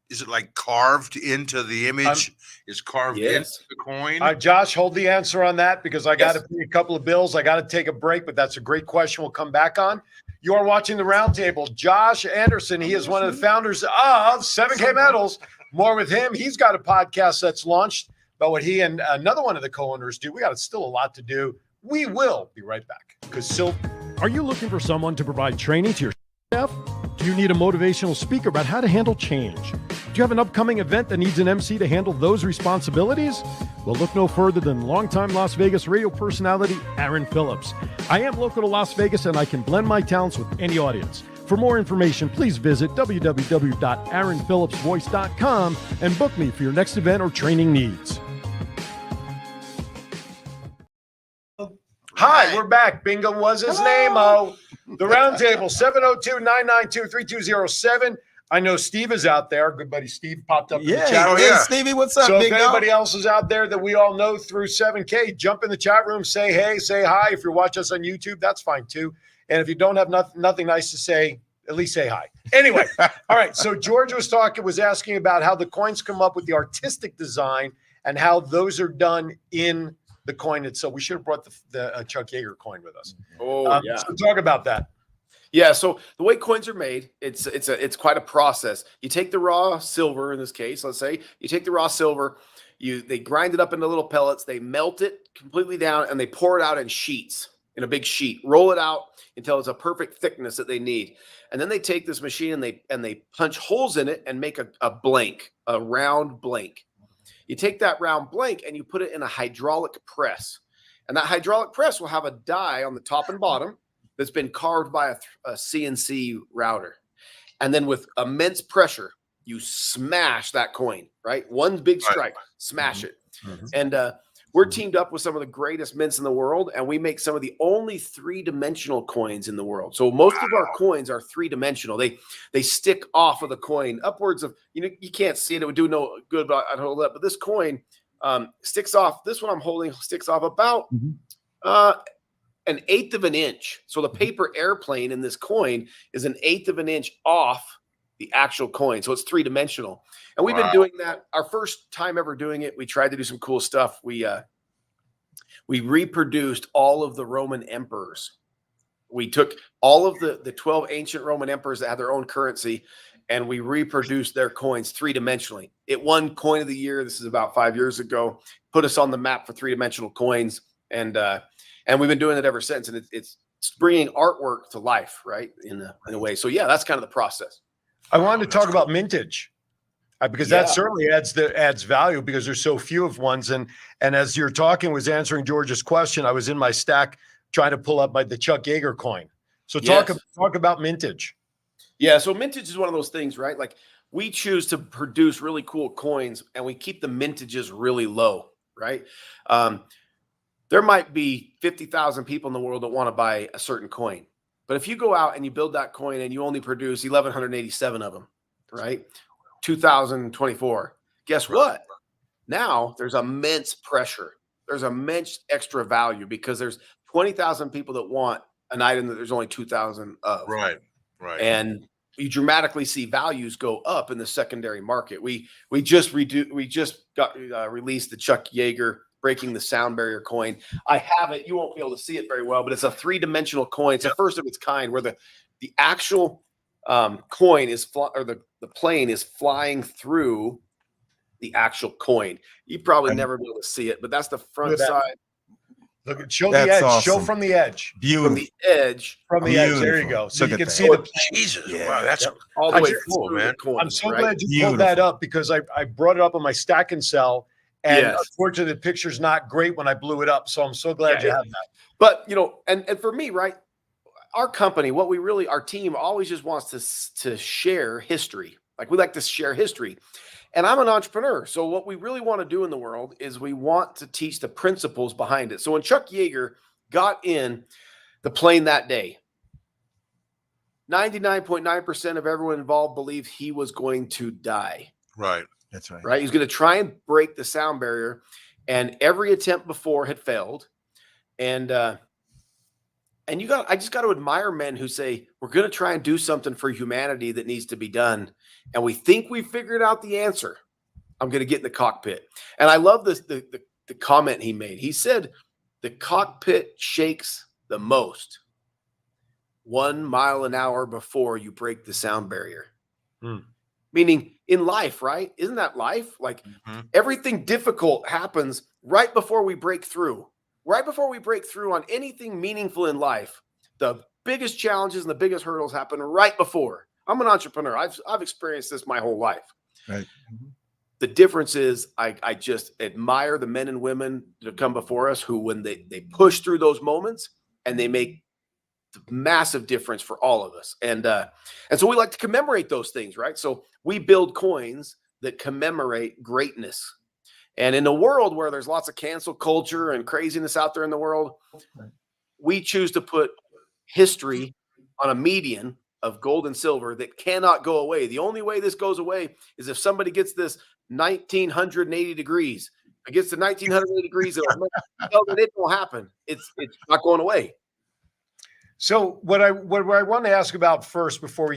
Is it like carved into the image? Is carved into the coin? Josh, hold the answer on that because I got to Yes. pay a couple of bills. I got to take a break, but that's a great question. We'll come back on. You are watching the Roundtable. Josh Anderson, he is one of the founders of 7K Metals. More with him. He's got a podcast that's launched about what he and another one of the co-owners do. We got still a lot to do. We will be right back. Are you looking for someone to provide training to your staff? Do you need a motivational speaker about how to handle change? Do you have an upcoming event that needs an MC to handle those responsibilities? Well, look no further than longtime Las Vegas radio personality Aaron Phillips. I am local to Las Vegas and I can blend my talents with any audience. For more information, please visit www.aaronphillipsvoice.com and book me for your next event or training needs. Hi, we're back. Bingo was his name. Oh, the Roundtable, 702-992-3207. I know Steve is out there. Good buddy Steve popped up in the chat. Hey, yeah. Stevie, what's up, So if big dog? anybody else is out there that we all know through 7K, jump in the chat room, say hey, say hi. If you're watching us on YouTube, that's fine too. And if you don't have nothing nice to say, at least say hi. Anyway, all right. So George was asking about how the coins come up with the artistic design and how those are done in the coin itself. We should have brought the Chuck Yeager coin with us. Oh, So talk about that. Yeah, so the way coins are made, it's quite a process. You take the raw silver in this case, let's say, you take the raw silver, they grind it up into little pellets, they melt it completely down, and they pour it out in sheets, in a big sheet, roll it out until it's a perfect thickness that they need. And then they take this machine and they punch holes in it and make a blank, a round blank. You take that round blank and you put it in a hydraulic press. And that hydraulic press will have a die on the top and bottom that's been carved by a CNC router. And then with immense pressure, you smash that coin, right? One big strike, smash it. And we're teamed up with some of the greatest mints in the world, and we make some of the only 3-dimensional coins in the world. So most of our coins are 3-dimensional. They stick off of the coin upwards of, you can't see it. It would do no good, but I'd hold it up. But this coin sticks off. This one I'm holding sticks off about an eighth of an inch. So the paper airplane in this coin is an eighth of an inch off the actual coin. So it's 3-dimensional. And we've been doing that. Our first time ever doing it, we tried to do some cool stuff. We reproduced all of the Roman emperors. We took all of the 12 ancient Roman emperors that had their own currency, and we reproduced their coins 3-dimensionally. It won Coin of the Year. This is about 5 years ago. Put us on the map for 3-dimensional coins, and we've been doing it ever since. And it's bringing artwork to life, right? In a way. So yeah, that's kind of the process. I wanted to talk about mintage because that certainly adds value because there's so few of ones. And as you're talking, was answering George's question, I was in my stack trying to pull up the Chuck Yeager coin. So talk about mintage. Yeah, so mintage is one of those things, right? Like we choose to produce really cool coins and we keep the mintages really low, right? Um, there might be 50,000 people in the world that want to buy a certain coin. But if you go out and you build that coin and you only produce 1,187 of them, right? 2024, guess what? Now there's immense pressure. There's immense extra value because there's 20,000 people that want an item that there's only 2,000 of. Right. And you dramatically see values go up in the secondary market. We just got released the Chuck Yeager Breaking the Sound Barrier coin. I have it. You won't be able to see it very well, but it's a 3-dimensional coin. It's the first of its kind where the actual coin is the plane is flying through the actual coin. You probably never be able to see it, but that's the front side. Look at show That's the edge. awesome. Show from the edge. Beautiful. From the edge. From the edge. There you Beautiful. go. So Look you at can that. see the. Jesus. Yeah. Wow. That's All the I'm way sure- through man. the coin. I'm so right? glad you pulled that up because I brought it up on my stack and sell. And Yes. unfortunately, the picture's not great when I blew it up. So I'm so glad Yeah, you have that. But and for me, right, our company, our team always just wants to share history. Like we like to share history. And I'm an entrepreneur. So what we really want to do in the world is we want to teach the principles behind it. So when Chuck Yeager got in the plane that day, 99.9% of everyone involved believed he was going to die. right. That's right. Right? He's going to try and break the sound barrier. And every attempt before had failed. And I just got to admire men who say, we're going to try and do something for humanity that needs to be done. And we think we figured out the answer. I'm going to get in the cockpit. And I love this, the comment he made. He said, the cockpit shakes the most 1 mile an hour before you break the sound barrier. Meaning in life, right? Isn't that life? Like everything difficult happens right before we break through. Right before we break through on anything meaningful in life, the biggest challenges and the biggest hurdles happen right before. I'm an entrepreneur. I've experienced this my whole life. Right. The difference is I just admire the men and women that come before us who, when they push through those moments and they make the massive difference for all of us. And so we like to commemorate those things, right? So we build coins that commemorate greatness. And in a world where there's lots of cancel culture and craziness out there in the world, we choose to put history on a median of gold and silver that cannot go away. The only way this goes away is if somebody gets this 1980 degrees. If it gets to 1980 degrees, it won't happen. It's not going away. So what I want to ask about first before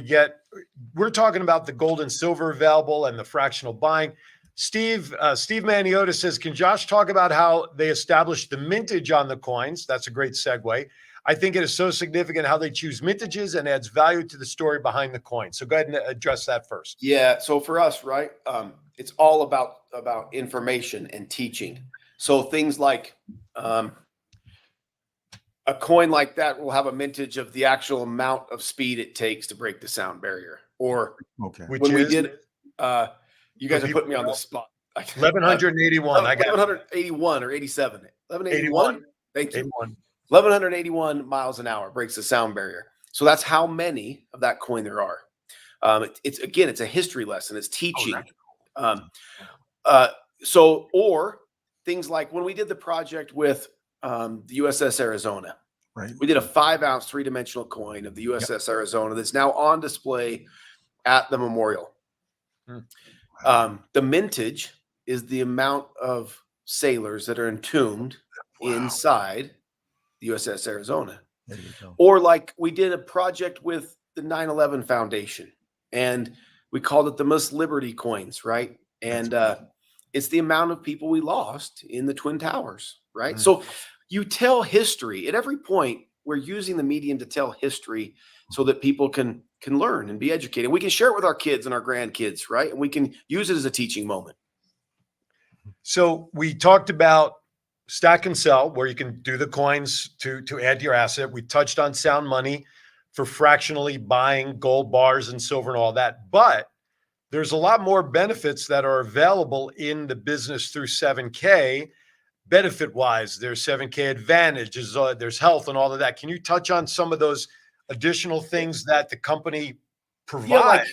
we're talking about the gold and silver available and the fractional buying. Steve Maniotis says, can Josh talk about how they established the mintage on the coins? That's a great segue. I think it is so significant how they choose mintages and adds value to the story behind the coin. So go ahead and address that first. Yeah. So for us, right, it's all about information and teaching. So things like a coin like that will have a mintage of the actual amount of speed it takes to break the sound barrier. Or we did, you guys are putting me on the spot. 1181. I got 1181 or 87. 1181. Thank you. 81. 1181 miles an hour breaks the sound barrier. So that's how many of that coin there are. It's a history lesson. It's teaching. Or things like when we did the project with the USS Arizona, right? We did a 5-ounce 3-dimensional coin of the USS Arizona that's now on display at the memorial. The mintage is the amount of sailors that are entombed inside the USS Arizona. There you go. Or like we did a project with the 9/11 Foundation and we called it the Miss Liberty coins, right? And it's the amount of people we lost in the Twin Towers, right? So you tell history at every point. We're using the medium to tell history so that people can learn and be educated. We can share it with our kids and our grandkids, right? And we can use it as a teaching moment. So we talked about stack and sell, where you can do the coins to add to your asset. We touched on sound money for fractionally buying gold bars and silver and all that. But there's a lot more benefits that are available in the business through 7K. Benefit-wise, there's 7K Advantage, there's health and all of that. Can you touch on some of those additional things that the company provide.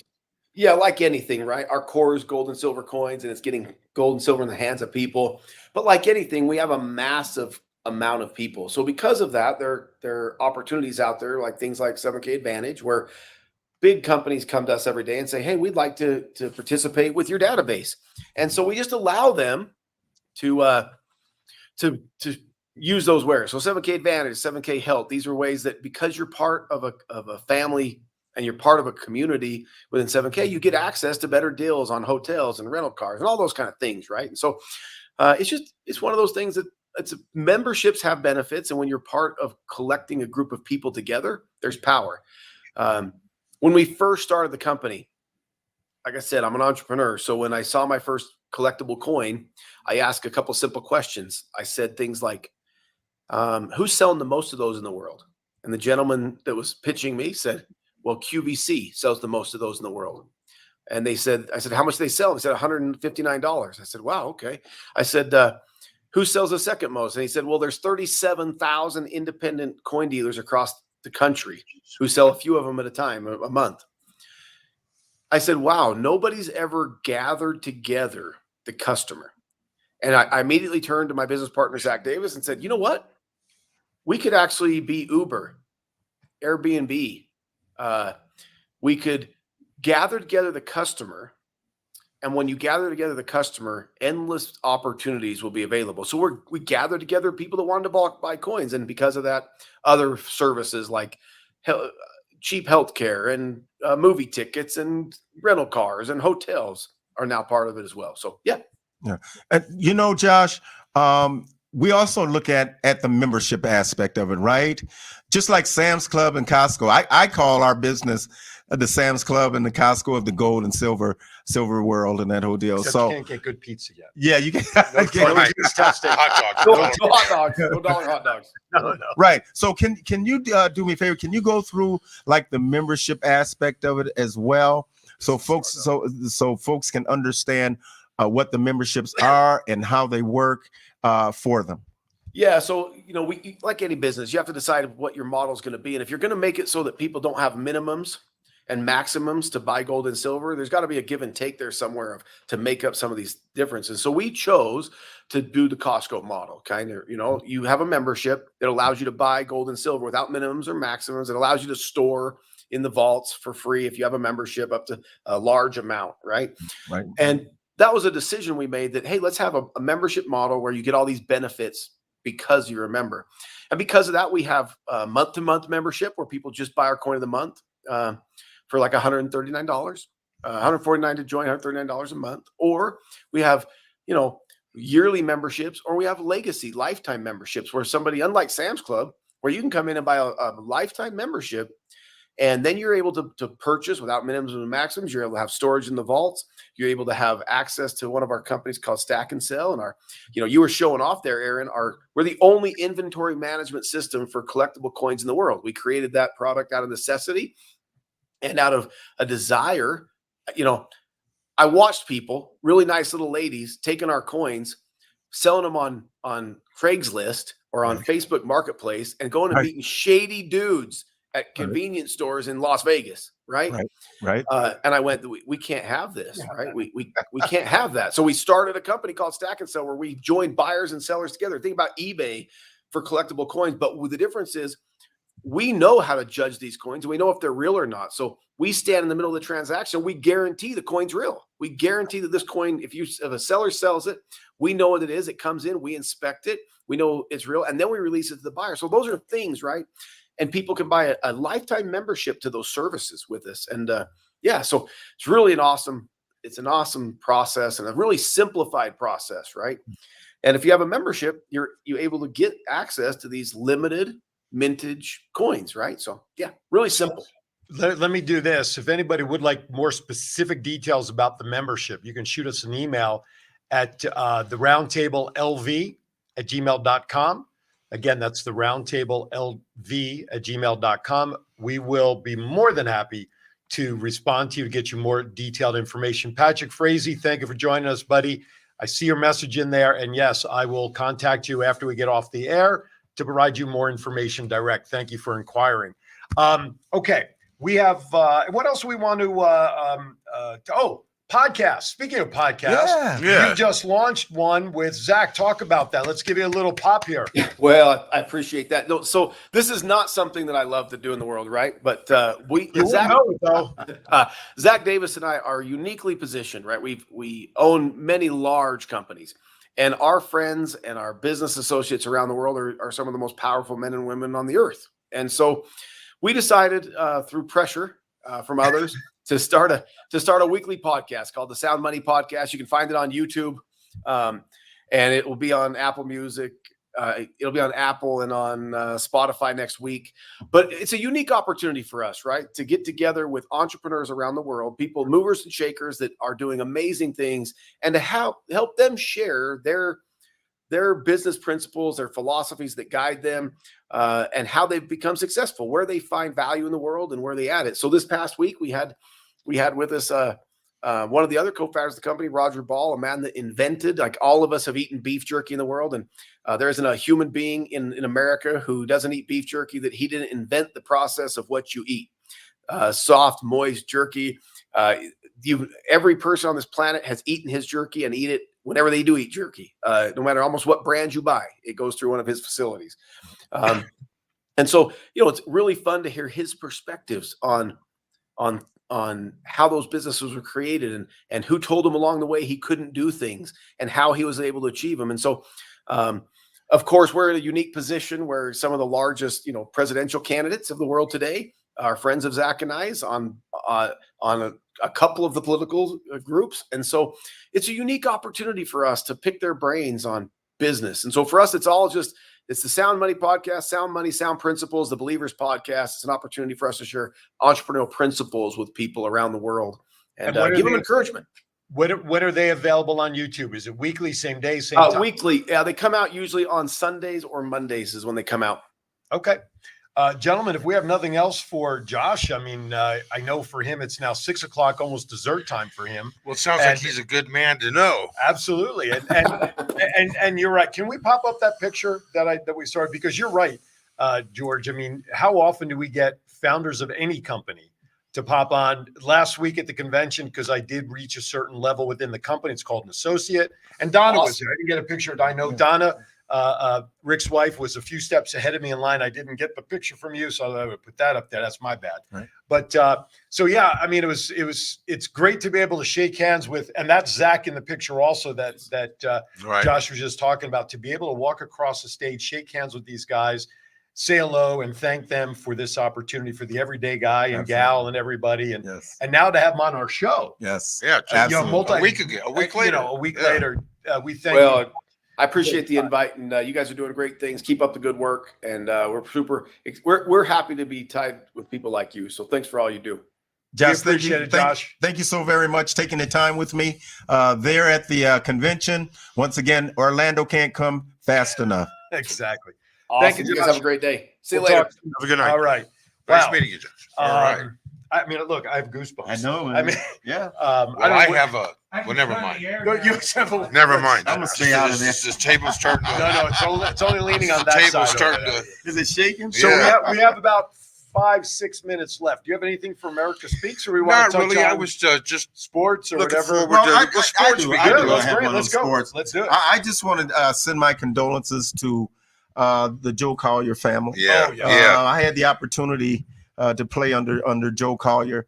Like anything, right? Our core is gold and silver coins, and it's getting gold and silver in the hands of people. But like anything, we have a massive amount of people. So because of that, there are opportunities out there, like things like 7K Advantage, where big companies come to us every day and say, "Hey, we'd like to participate with your database," and so we just allow them to use those wares. So 7K Advantage, 7K Health, these are ways that because you're part of a family and you're part of a community within 7K, you get access to better deals on hotels and rental cars and all those kind of things, right? And so it's one of those things that memberships have benefits, and when you're part of collecting a group of people together, there's power. When we first started the company, like I said, I'm an entrepreneur. So when I saw my first collectible coin, I asked a couple simple questions. I said things like, who's selling the most of those in the world? And the gentleman that was pitching me said, well, QVC sells the most of those in the world. And I said, how much do they sell? He said, $159. I said, wow, okay. I said, who sells the second most? And he said, well, there's 37,000 independent coin dealers across the country who sell a few of them at a time, a month. I said, wow, nobody's ever gathered together the customer. And I immediately turned to my business partner, Zach Davis, and said, you know what? We could actually be Uber, Airbnb. We could gather together the customer. And when you gather together the customer, endless opportunities will be available. So we gather together people that wanted to buy coins. And because of that, other services like cheap healthcare and movie tickets and rental cars and hotels are now part of it as well. So, yeah. And Josh, we also look at the membership aspect of it, right? Just like Sam's Club and Costco. I call our business the Sam's Club and the Costco of the gold and silver world and that whole deal. Except so you can't get good pizza yet. Yeah, you can. Hot dogs. No hot dogs. No dollar hot dogs. No. Right. So can you do me a favor? Can you go through like the membership aspect of it as well, so folks can understand what the memberships are and how they work for them? Yeah. So, we, like any business, you have to decide what your model is going to be. And if you're going to make it so that people don't have minimums and maximums to buy gold and silver, there's got to be a give and take there somewhere to make up some of these differences. So we chose to do the Costco model. Kind of, you have a membership that allows you to buy gold and silver without minimums or maximums. It allows you to store in the vaults for free if you have a membership up to a large amount, right? Right. And that was a decision we made that, hey, let's have a membership model where you get all these benefits because you're a member. And because of that, we have a month-to-month membership where people just buy our coin of the month for like $139, $149 to join, $139 a month. Or we have, yearly memberships, or we have legacy lifetime memberships where somebody, unlike Sam's Club, where you can come in and buy a lifetime membership, and then you're able to purchase without minimums and maxims. You're able to have storage in the vaults. You're able to have access to one of our companies called Stack and Sell. And you were showing off there, Aaron, we're the only inventory management system for collectible coins in the world. We created that product out of necessity and out of a desire. I watched people, really nice little ladies, taking our coins, selling them on Craigslist or on Facebook Marketplace, and going and meeting shady dudes at convenience stores in Las Vegas, right? Right. And I went, we can't have this, right? We can't have that. So we started a company called Stack and Sell where we joined buyers and sellers together. Think about eBay for collectible coins, but the difference is we know how to judge these coins, and we know if they're real or not. So we stand in the middle of the transaction. We guarantee the coin's real. We guarantee that this coin, if a seller sells it, we know what it is. It comes in, we inspect it, we know it's real, and then we release it to the buyer. So those are things, right? And people can buy a lifetime membership to those services with us. And so it's really an awesome process and a really simplified process, right? And if you have a membership, you're able to get access to these limited mintage coins, right? So yeah, really simple. Let me do this. If anybody would like more specific details about the membership, you can shoot us an email at the roundtablelv@gmail.com. Again, that's the roundtablelv@gmail.com. We will be more than happy to respond to you to get you more detailed information. Patrick Frazee, thank you for joining us, buddy. I see your message in there. And yes, I will contact you after we get off the air to provide you more information direct. Thank you for inquiring. Okay, we have what else do we want to podcasts. Speaking of podcasts, you just launched one with Zach. Talk about that. Let's give you a little pop here. Well, I appreciate that. No, so this is not something that I love to do in the world, right? But Zach Davis and I are uniquely positioned, right? We own many large companies, and our friends and our business associates around the world are some of the most powerful men and women on the earth. And so we decided through pressure from others to start a weekly podcast called the Sound Money Podcast. You can find it on YouTube, and it will be on Apple Music. It'll be on Apple and on Spotify next week. But it's a unique opportunity for us, right, to get together with entrepreneurs around the world, people, movers and shakers that are doing amazing things, and to help them share their business principles, their philosophies that guide them, and how they've become successful, where they find value in the world and where they add it. So this past week, we had with us one of the other co-founders of the company, Roger Ball, a man that invented, like all of us have eaten beef jerky in the world. And there isn't a human being in America who doesn't eat beef jerky that he didn't invent the process of what you eat. Soft, moist jerky. Every person on this planet has eaten his jerky and eat it whenever they do eat jerky. No matter almost what brand you buy, it goes through one of his facilities. And so, it's really fun to hear his perspectives on how those businesses were created and who told him along the way he couldn't do things and how he was able to achieve them. And so, of course, we're in a unique position where some of the largest, presidential candidates of the world today are friends of Zach and I's on a couple of the political groups. And so it's a unique opportunity for us to pick their brains on business. And so for us, it's the Sound Money Podcast, Sound Money, Sound Principles, the Believers Podcast. It's an opportunity for us to share entrepreneurial principles with people around the world and give them encouragement. When are they available on YouTube? Is it weekly, same day, same time? Weekly. Yeah, they come out usually on Sundays or Mondays is when they come out. Okay. Gentlemen, if we have nothing else for Josh, I mean, I know for him, it's now 6 o'clock, almost dessert time for him. Well, it sounds like he's a good man to know. Absolutely. And you're right. Can we pop up that picture that we started? Because you're right, George. I mean, how often do we get founders of any company to pop on? Last week at the convention, because I did reach a certain level within the company, it's called an associate. And Donna was there. I didn't get a picture. I know Donna, Rick's wife, was a few steps ahead of me in line. I didn't get the picture from you, so I would put that up there. That's my bad. Right. But so yeah, I mean, it's great to be able to shake hands with, and that's Zach in the picture also that Right. Josh was just talking about, to be able to walk across the stage, shake hands with these guys, say hello, and thank them for this opportunity, for the everyday guy and gal and everybody, and now to have them on our show. Yes. Yeah. Absolutely. A week later. A week later, we thank you. Well, I appreciate the invite, and you guys are doing great things. Keep up the good work, and we're happy to be tied with people like you. So thanks for all you do. Josh, We appreciate it, Josh. Thank you so very much taking the time with me there at the convention. Once again, Orlando can't come fast enough. Exactly. Awesome. Thank you, You guys Josh. have a great day. See you We'll later. talk soon. Have a good night. All right. Nice Wow. meeting you, Josh. All right. I mean, look, I have goosebumps. I know. I mean, yeah. Well, I don't know. have a. Well, never mind. You have a- Never mind. I'm gonna stay out of this. this. This table's starting to. No, it's only leaning on The that table's side. starting over there. to. Is it shaking? So Yeah. we have about 5-6 minutes left. Do you have anything for America Speaks, or we want Not to touch really. I on was just sports or looking whatever? forward Well, to I sports. do. We I can do. do. I Let's have great. one Let's on go. sports. Let's do it. I just want to send my condolences to the Joe Collier family. Yeah. Oh, yeah. Yeah. I had the opportunity to play under Joe Collier.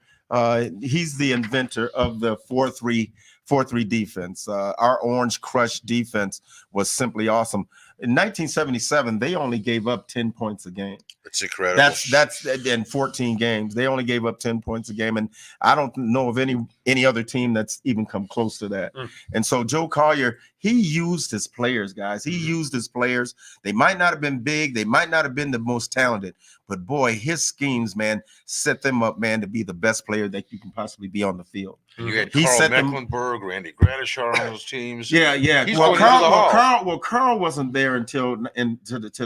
He's the inventor of the 4-3 defense. Our Orange Crush defense was simply awesome. In 1977, they only gave up 10 points a game. It's incredible. That's in 14 games. They only gave up 10 points a game, and I don't know of any other team that's even come close to that. And so Joe Collier, he used his players, guys. He used his players. They might not have been big. They might not have been the most talented, but boy, his schemes, man, set them up, man, to be the best player that you can possibly be on the field. You had He Carl set them- Mecklenburg, Randy Gradishar on those teams. Yeah. He's Well, going into the hall. Carl wasn't there until to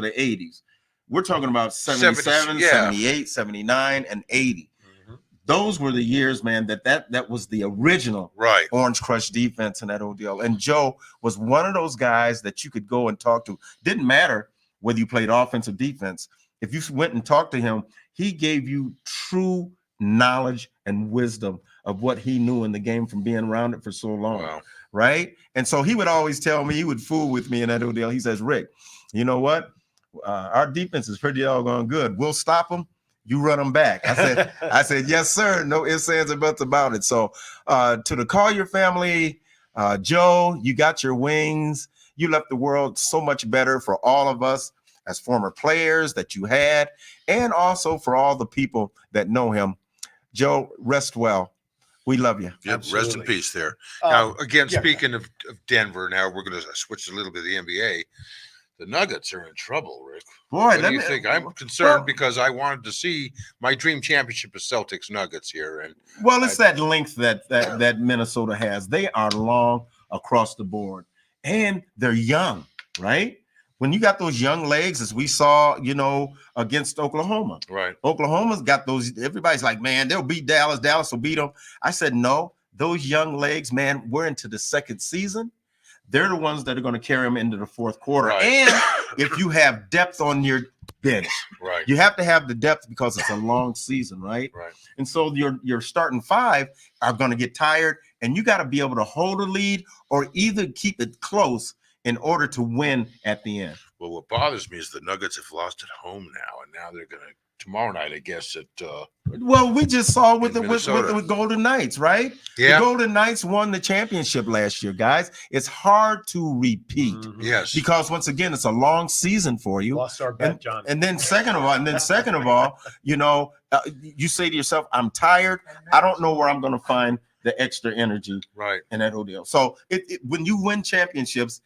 the 80s. We're talking about 77, 70s, yeah. 78, 79, and 80. Those were the years, man, that was the original Right. Orange Crush defense in that old deal. And Joe was one of those guys that you could go and talk to. Didn't matter whether you played offense or defense. If you went and talked to him, he gave you true knowledge and wisdom of what he knew in the game from being around it for so long. Wow. Right. And so he would always tell me, he would fool with me in that deal. He says, Rick, you know what? Our defense is pretty doggone good. We'll stop them. You run them back. I said, yes, sir. No ifs, ands, or buts about it. So to the Collier family, Joe, you got your wings. You left the world so much better for all of us as former players that you had, and also for all the people that know him. Joe, rest well. We love you. Yep, rest in Absolutely. peace there. Now, again, yeah. speaking of Denver, now we're going to switch a little bit to the NBA. The Nuggets are in trouble, Rick. Boy, What do you think? I'm concerned because I wanted to see my dream championship is Celtics Nuggets here, and well, it's that length that Minnesota has. They are long across the board, and they're young, right? When you got those young legs, as we saw, against Oklahoma. right. Oklahoma's got those. Everybody's like, man, they'll beat Dallas. Dallas will beat them. I said, no, those young legs, man, we're into the second season. They're the ones that are going to carry them into the fourth quarter. Right. And if you have depth on your bench, Right. you have to have the depth because it's a long season, right? Right. And so your starting five are going to get tired, and you got to be able to hold a lead or either keep it close in order to win at the end. Well, what bothers me is the Nuggets have lost at home now, and now they're going to tomorrow night, I guess. Well, we just saw with In the Golden Knights, right? Yeah. The Golden Knights won the championship last year, guys. It's hard to repeat Mhm. Yes. because once again, it's a long season for you. Lost our bet, John. And then second of all, you say to yourself, I'm tired. I don't know where I'm going to find the extra energy Right. in that whole deal. So when you win championships,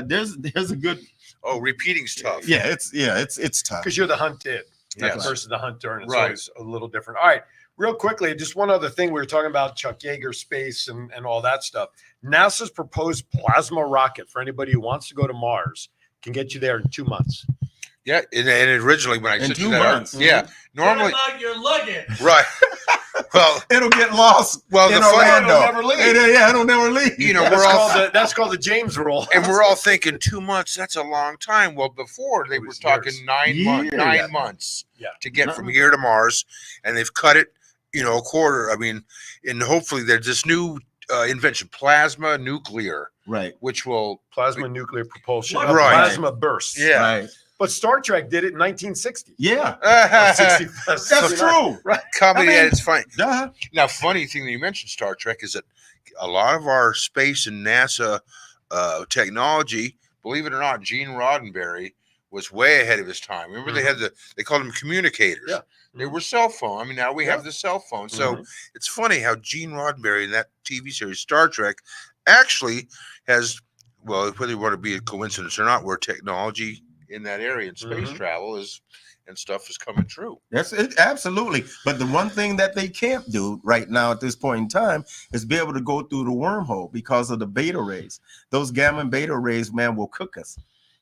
there's a good, Oh, repeating's tough. it's tough. Because you're the hunted Yes. versus the hunter, and it's Right. always a little different. All right, real quickly, just one other thing. We were talking about Chuck Yeager space and all that stuff. NASA's proposed plasma rocket for anybody who wants to go to Mars can get you there in 2 months. Yeah. And originally, when I In said 2 that, months. yeah, normally, What about your luggage? right. Well, It'll get lost Well, in the funny- Orlando. It'll never leave. It'll never leave. That's called the James rule. and we're all thinking 2 months, that's a long time. Well, before they It were was talking years. 9 months, Years. 9 months Yeah. to get from here to Mars, and they've cut it, a quarter. I mean, and hopefully there's this new invention, plasma nuclear, Right. which will, Plasma nuclear propulsion, Right. plasma bursts. yeah. Right. But Star Trek did it in 1960. Yeah. Or 60 That's true. Comedy I mean- at its fine. Duh. Now, funny thing that you mentioned Star Trek is that a lot of our space and NASA technology, believe it or not, Gene Roddenberry was way ahead of his time. Remember, they called them communicators. Yeah. They were cell phone. I mean, now we Yeah. have the cell phone. So it's funny how Gene Roddenberry in that TV series Star Trek actually has, well, whether you want to be a coincidence or not, where technology in that area and space travel is and stuff is coming true. That's it, absolutely. But the one thing that they can't do right now at this point in time is be able to go through the wormhole because of the beta rays. Those gamma and beta rays, man, will cook us.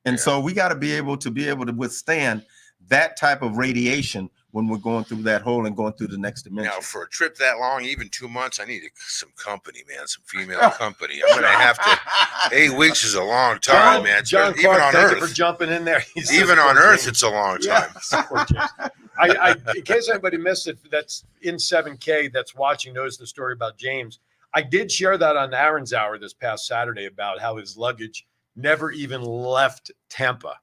And so we got to be able to withstand that type of radiation when we're going through that hole and going through the next dimension. Now, for a trip that long, even 2 months, I need some company, man, some female company. I'm gonna have to. 8 weeks is a long time, man. John Even Clark, on thank you Earth, for jumping in there. He's even so on cool, Earth, James. it's a long time. Support James. I in case anybody missed it, that's in 7K that's watching knows the story about James. I did share that on Aaron's Hour this past Saturday about how his luggage never even left Tampa.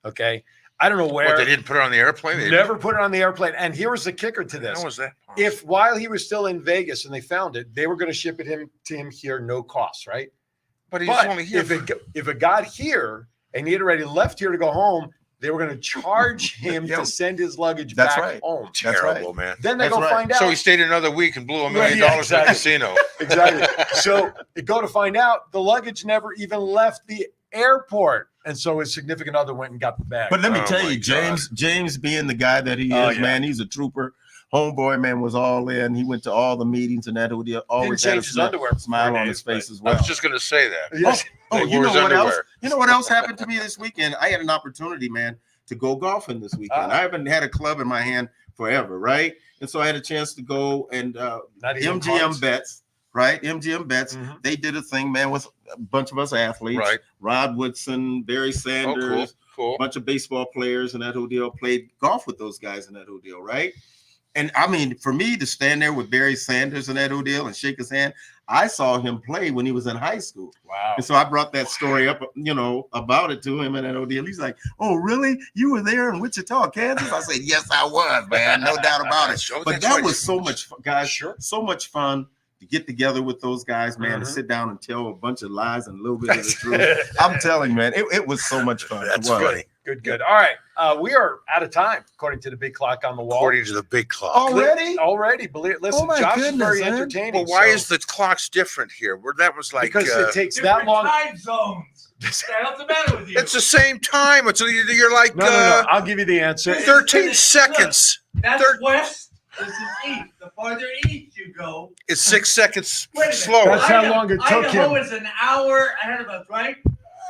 Okay. I don't know where. What, they didn't put it on the airplane? They Never put it on the airplane. And here was the kicker to this. How was that possible? If while he was still in Vegas and they found it, they were going to ship it to him here, no cost, right? But he's But only here. if it got here and he had already left here to go home, they were going to charge him Yeah. to send his luggage That's back right. home. That's Terrible, right. man. Then they That's go right. find out. So he stayed another week and blew $1 million Right, yeah, in exactly. the casino. Exactly. So they go to find out the luggage never even left the airport. And so his significant other went and got the bag. But let me Oh tell my you, James being the guy that he Oh, is, yeah. man, he's a trooper. Homeboy, man, was all in. He went to all the meetings and that. He always had a change his underwear for smile 4 on days, his face but- as I well. was just going to say that. Yes. Oh, They you wore know his what else? underwear. You know what else happened to me this weekend? I had an opportunity, man, to go golfing this weekend. I haven't had a club in my hand forever, right? And so I had a chance to go and Not even MGM cards. Bets, right? MGM Bets. Mhm. They did a thing, man, with a bunch of us athletes. Right. Rod Woodson, Barry Oh, Sanders, cool. a bunch of baseball players and that whole deal. Played golf with those guys in that whole deal, right? And I mean, for me to stand there with Barry Sanders and that Odell and shake his hand, I saw him play when he was in high school. Wow. And so I brought that story up, about it to him and that Odell. He's like, "Oh, really? You were there in Wichita, Kansas?" I said, "Yes, I was, man. No doubt about it." But that was so much fun, guys. Sure. So much fun to get together with those guys, man, to sit down and tell a bunch of lies and a little bit of the truth. I'm telling you, man, it was so much fun. That's It was. funny. Good. All right. We are out of time, according to the big clock on the wall. According to the big clock. Already? Listen, my Josh is goodness, very man. entertaining. Well, why so- is the clocks different here? Where that was like because it takes that Different long. time zones. What the hell's the matter with you? it's the same time. It's you're like No. I'll give you the answer. 13 seconds. That's Third- west. This is east. The farther east you go, It's 6 seconds wait a minute. slower. That's how long it took Idaho him. is an hour ahead of us, right?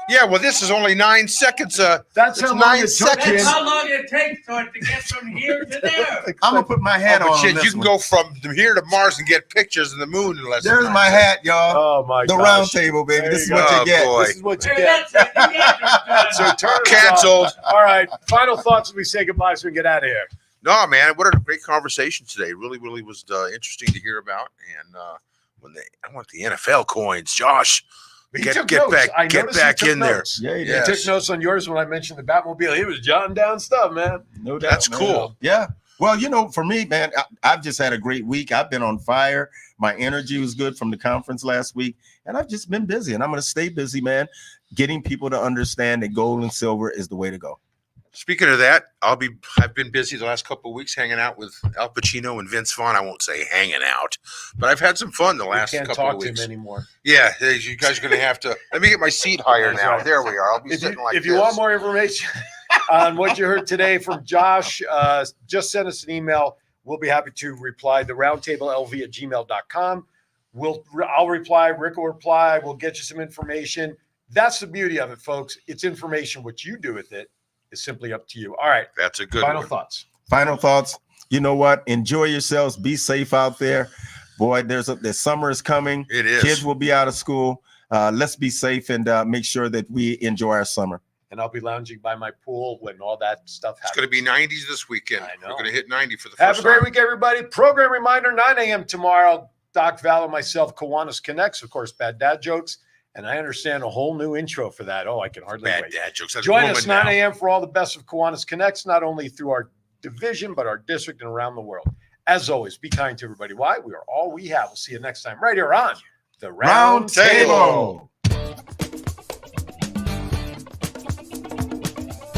Yeah, well, this is only 9 seconds. That's It's how long 9 it took seconds. him. That's how long it takes to get from here to there. I'm gonna put my hat Oh, but on. shit, this you can one. go from here to Mars and get pictures of the moon in less than There's 9 my seconds. hat, y'all. Oh my The gosh. round table, baby. There This is you what go. you get. Oh, boy. This is what you There, get. that's it. You answered, So turn us Canceled. off. All right. Final thoughts as we say goodbye so we can get out of here. No, man, what a great conversation today. Really was interesting to hear about. And I want the NFL coins, Josh. He Get took notes. back I get noticed he back took in there. notes. Yeah, He Yes. took notes on yours when I mentioned the Batmobile. He was jotting down stuff, man. No doubt. That's man. cool. Yeah. Well, for me, man, I've just had a great week. I've been on fire. My energy was good from the conference last week, and I've just been busy, and I'm going to stay busy, man, getting people to understand that gold and silver is the way to go. Speaking of that, I've been busy the last couple of weeks hanging out with Al Pacino and Vince Vaughn. I won't say hanging out, but I've had some fun the last We can't couple talk of to him weeks. anymore. Yeah, you guys are going to have to let me get my seat higher That's now. right. There we are. I'll be If sitting you, like if you this. want more information on what you heard today from Josh, just send us an email. We'll be happy to reply. The roundtablelv@gmail.com. I'll reply. Rick will reply. We'll get you some information. That's the beauty of it, folks. It's information. What you do with it is simply up to you. All right. That's a good Final one. thoughts. Final thoughts. You know what? Enjoy yourselves. Be safe out there. Boy, the summer is coming. It is. Kids will be out of school. Let's be safe and make sure that we enjoy our summer. And I'll be lounging by my pool when all that stuff It's happens. going to be 90s this weekend. I know. We're going to hit 90 for the Have first a great time. week, everybody. Program reminder, 9 a.m. tomorrow. Doc Val and myself, Kiwanis Connects, of course, Bad Dad Jokes. And I understand a whole new intro for that. Oh, I can hardly Bad wait. dad jokes. That's Join woman us 9 now. a.m. for all the best of Kiwanis Connects, not only through our division, but our district and around the world. As always, be kind to everybody. Why? We are all we have. We'll see you next time right here on the Round Round Table. Table.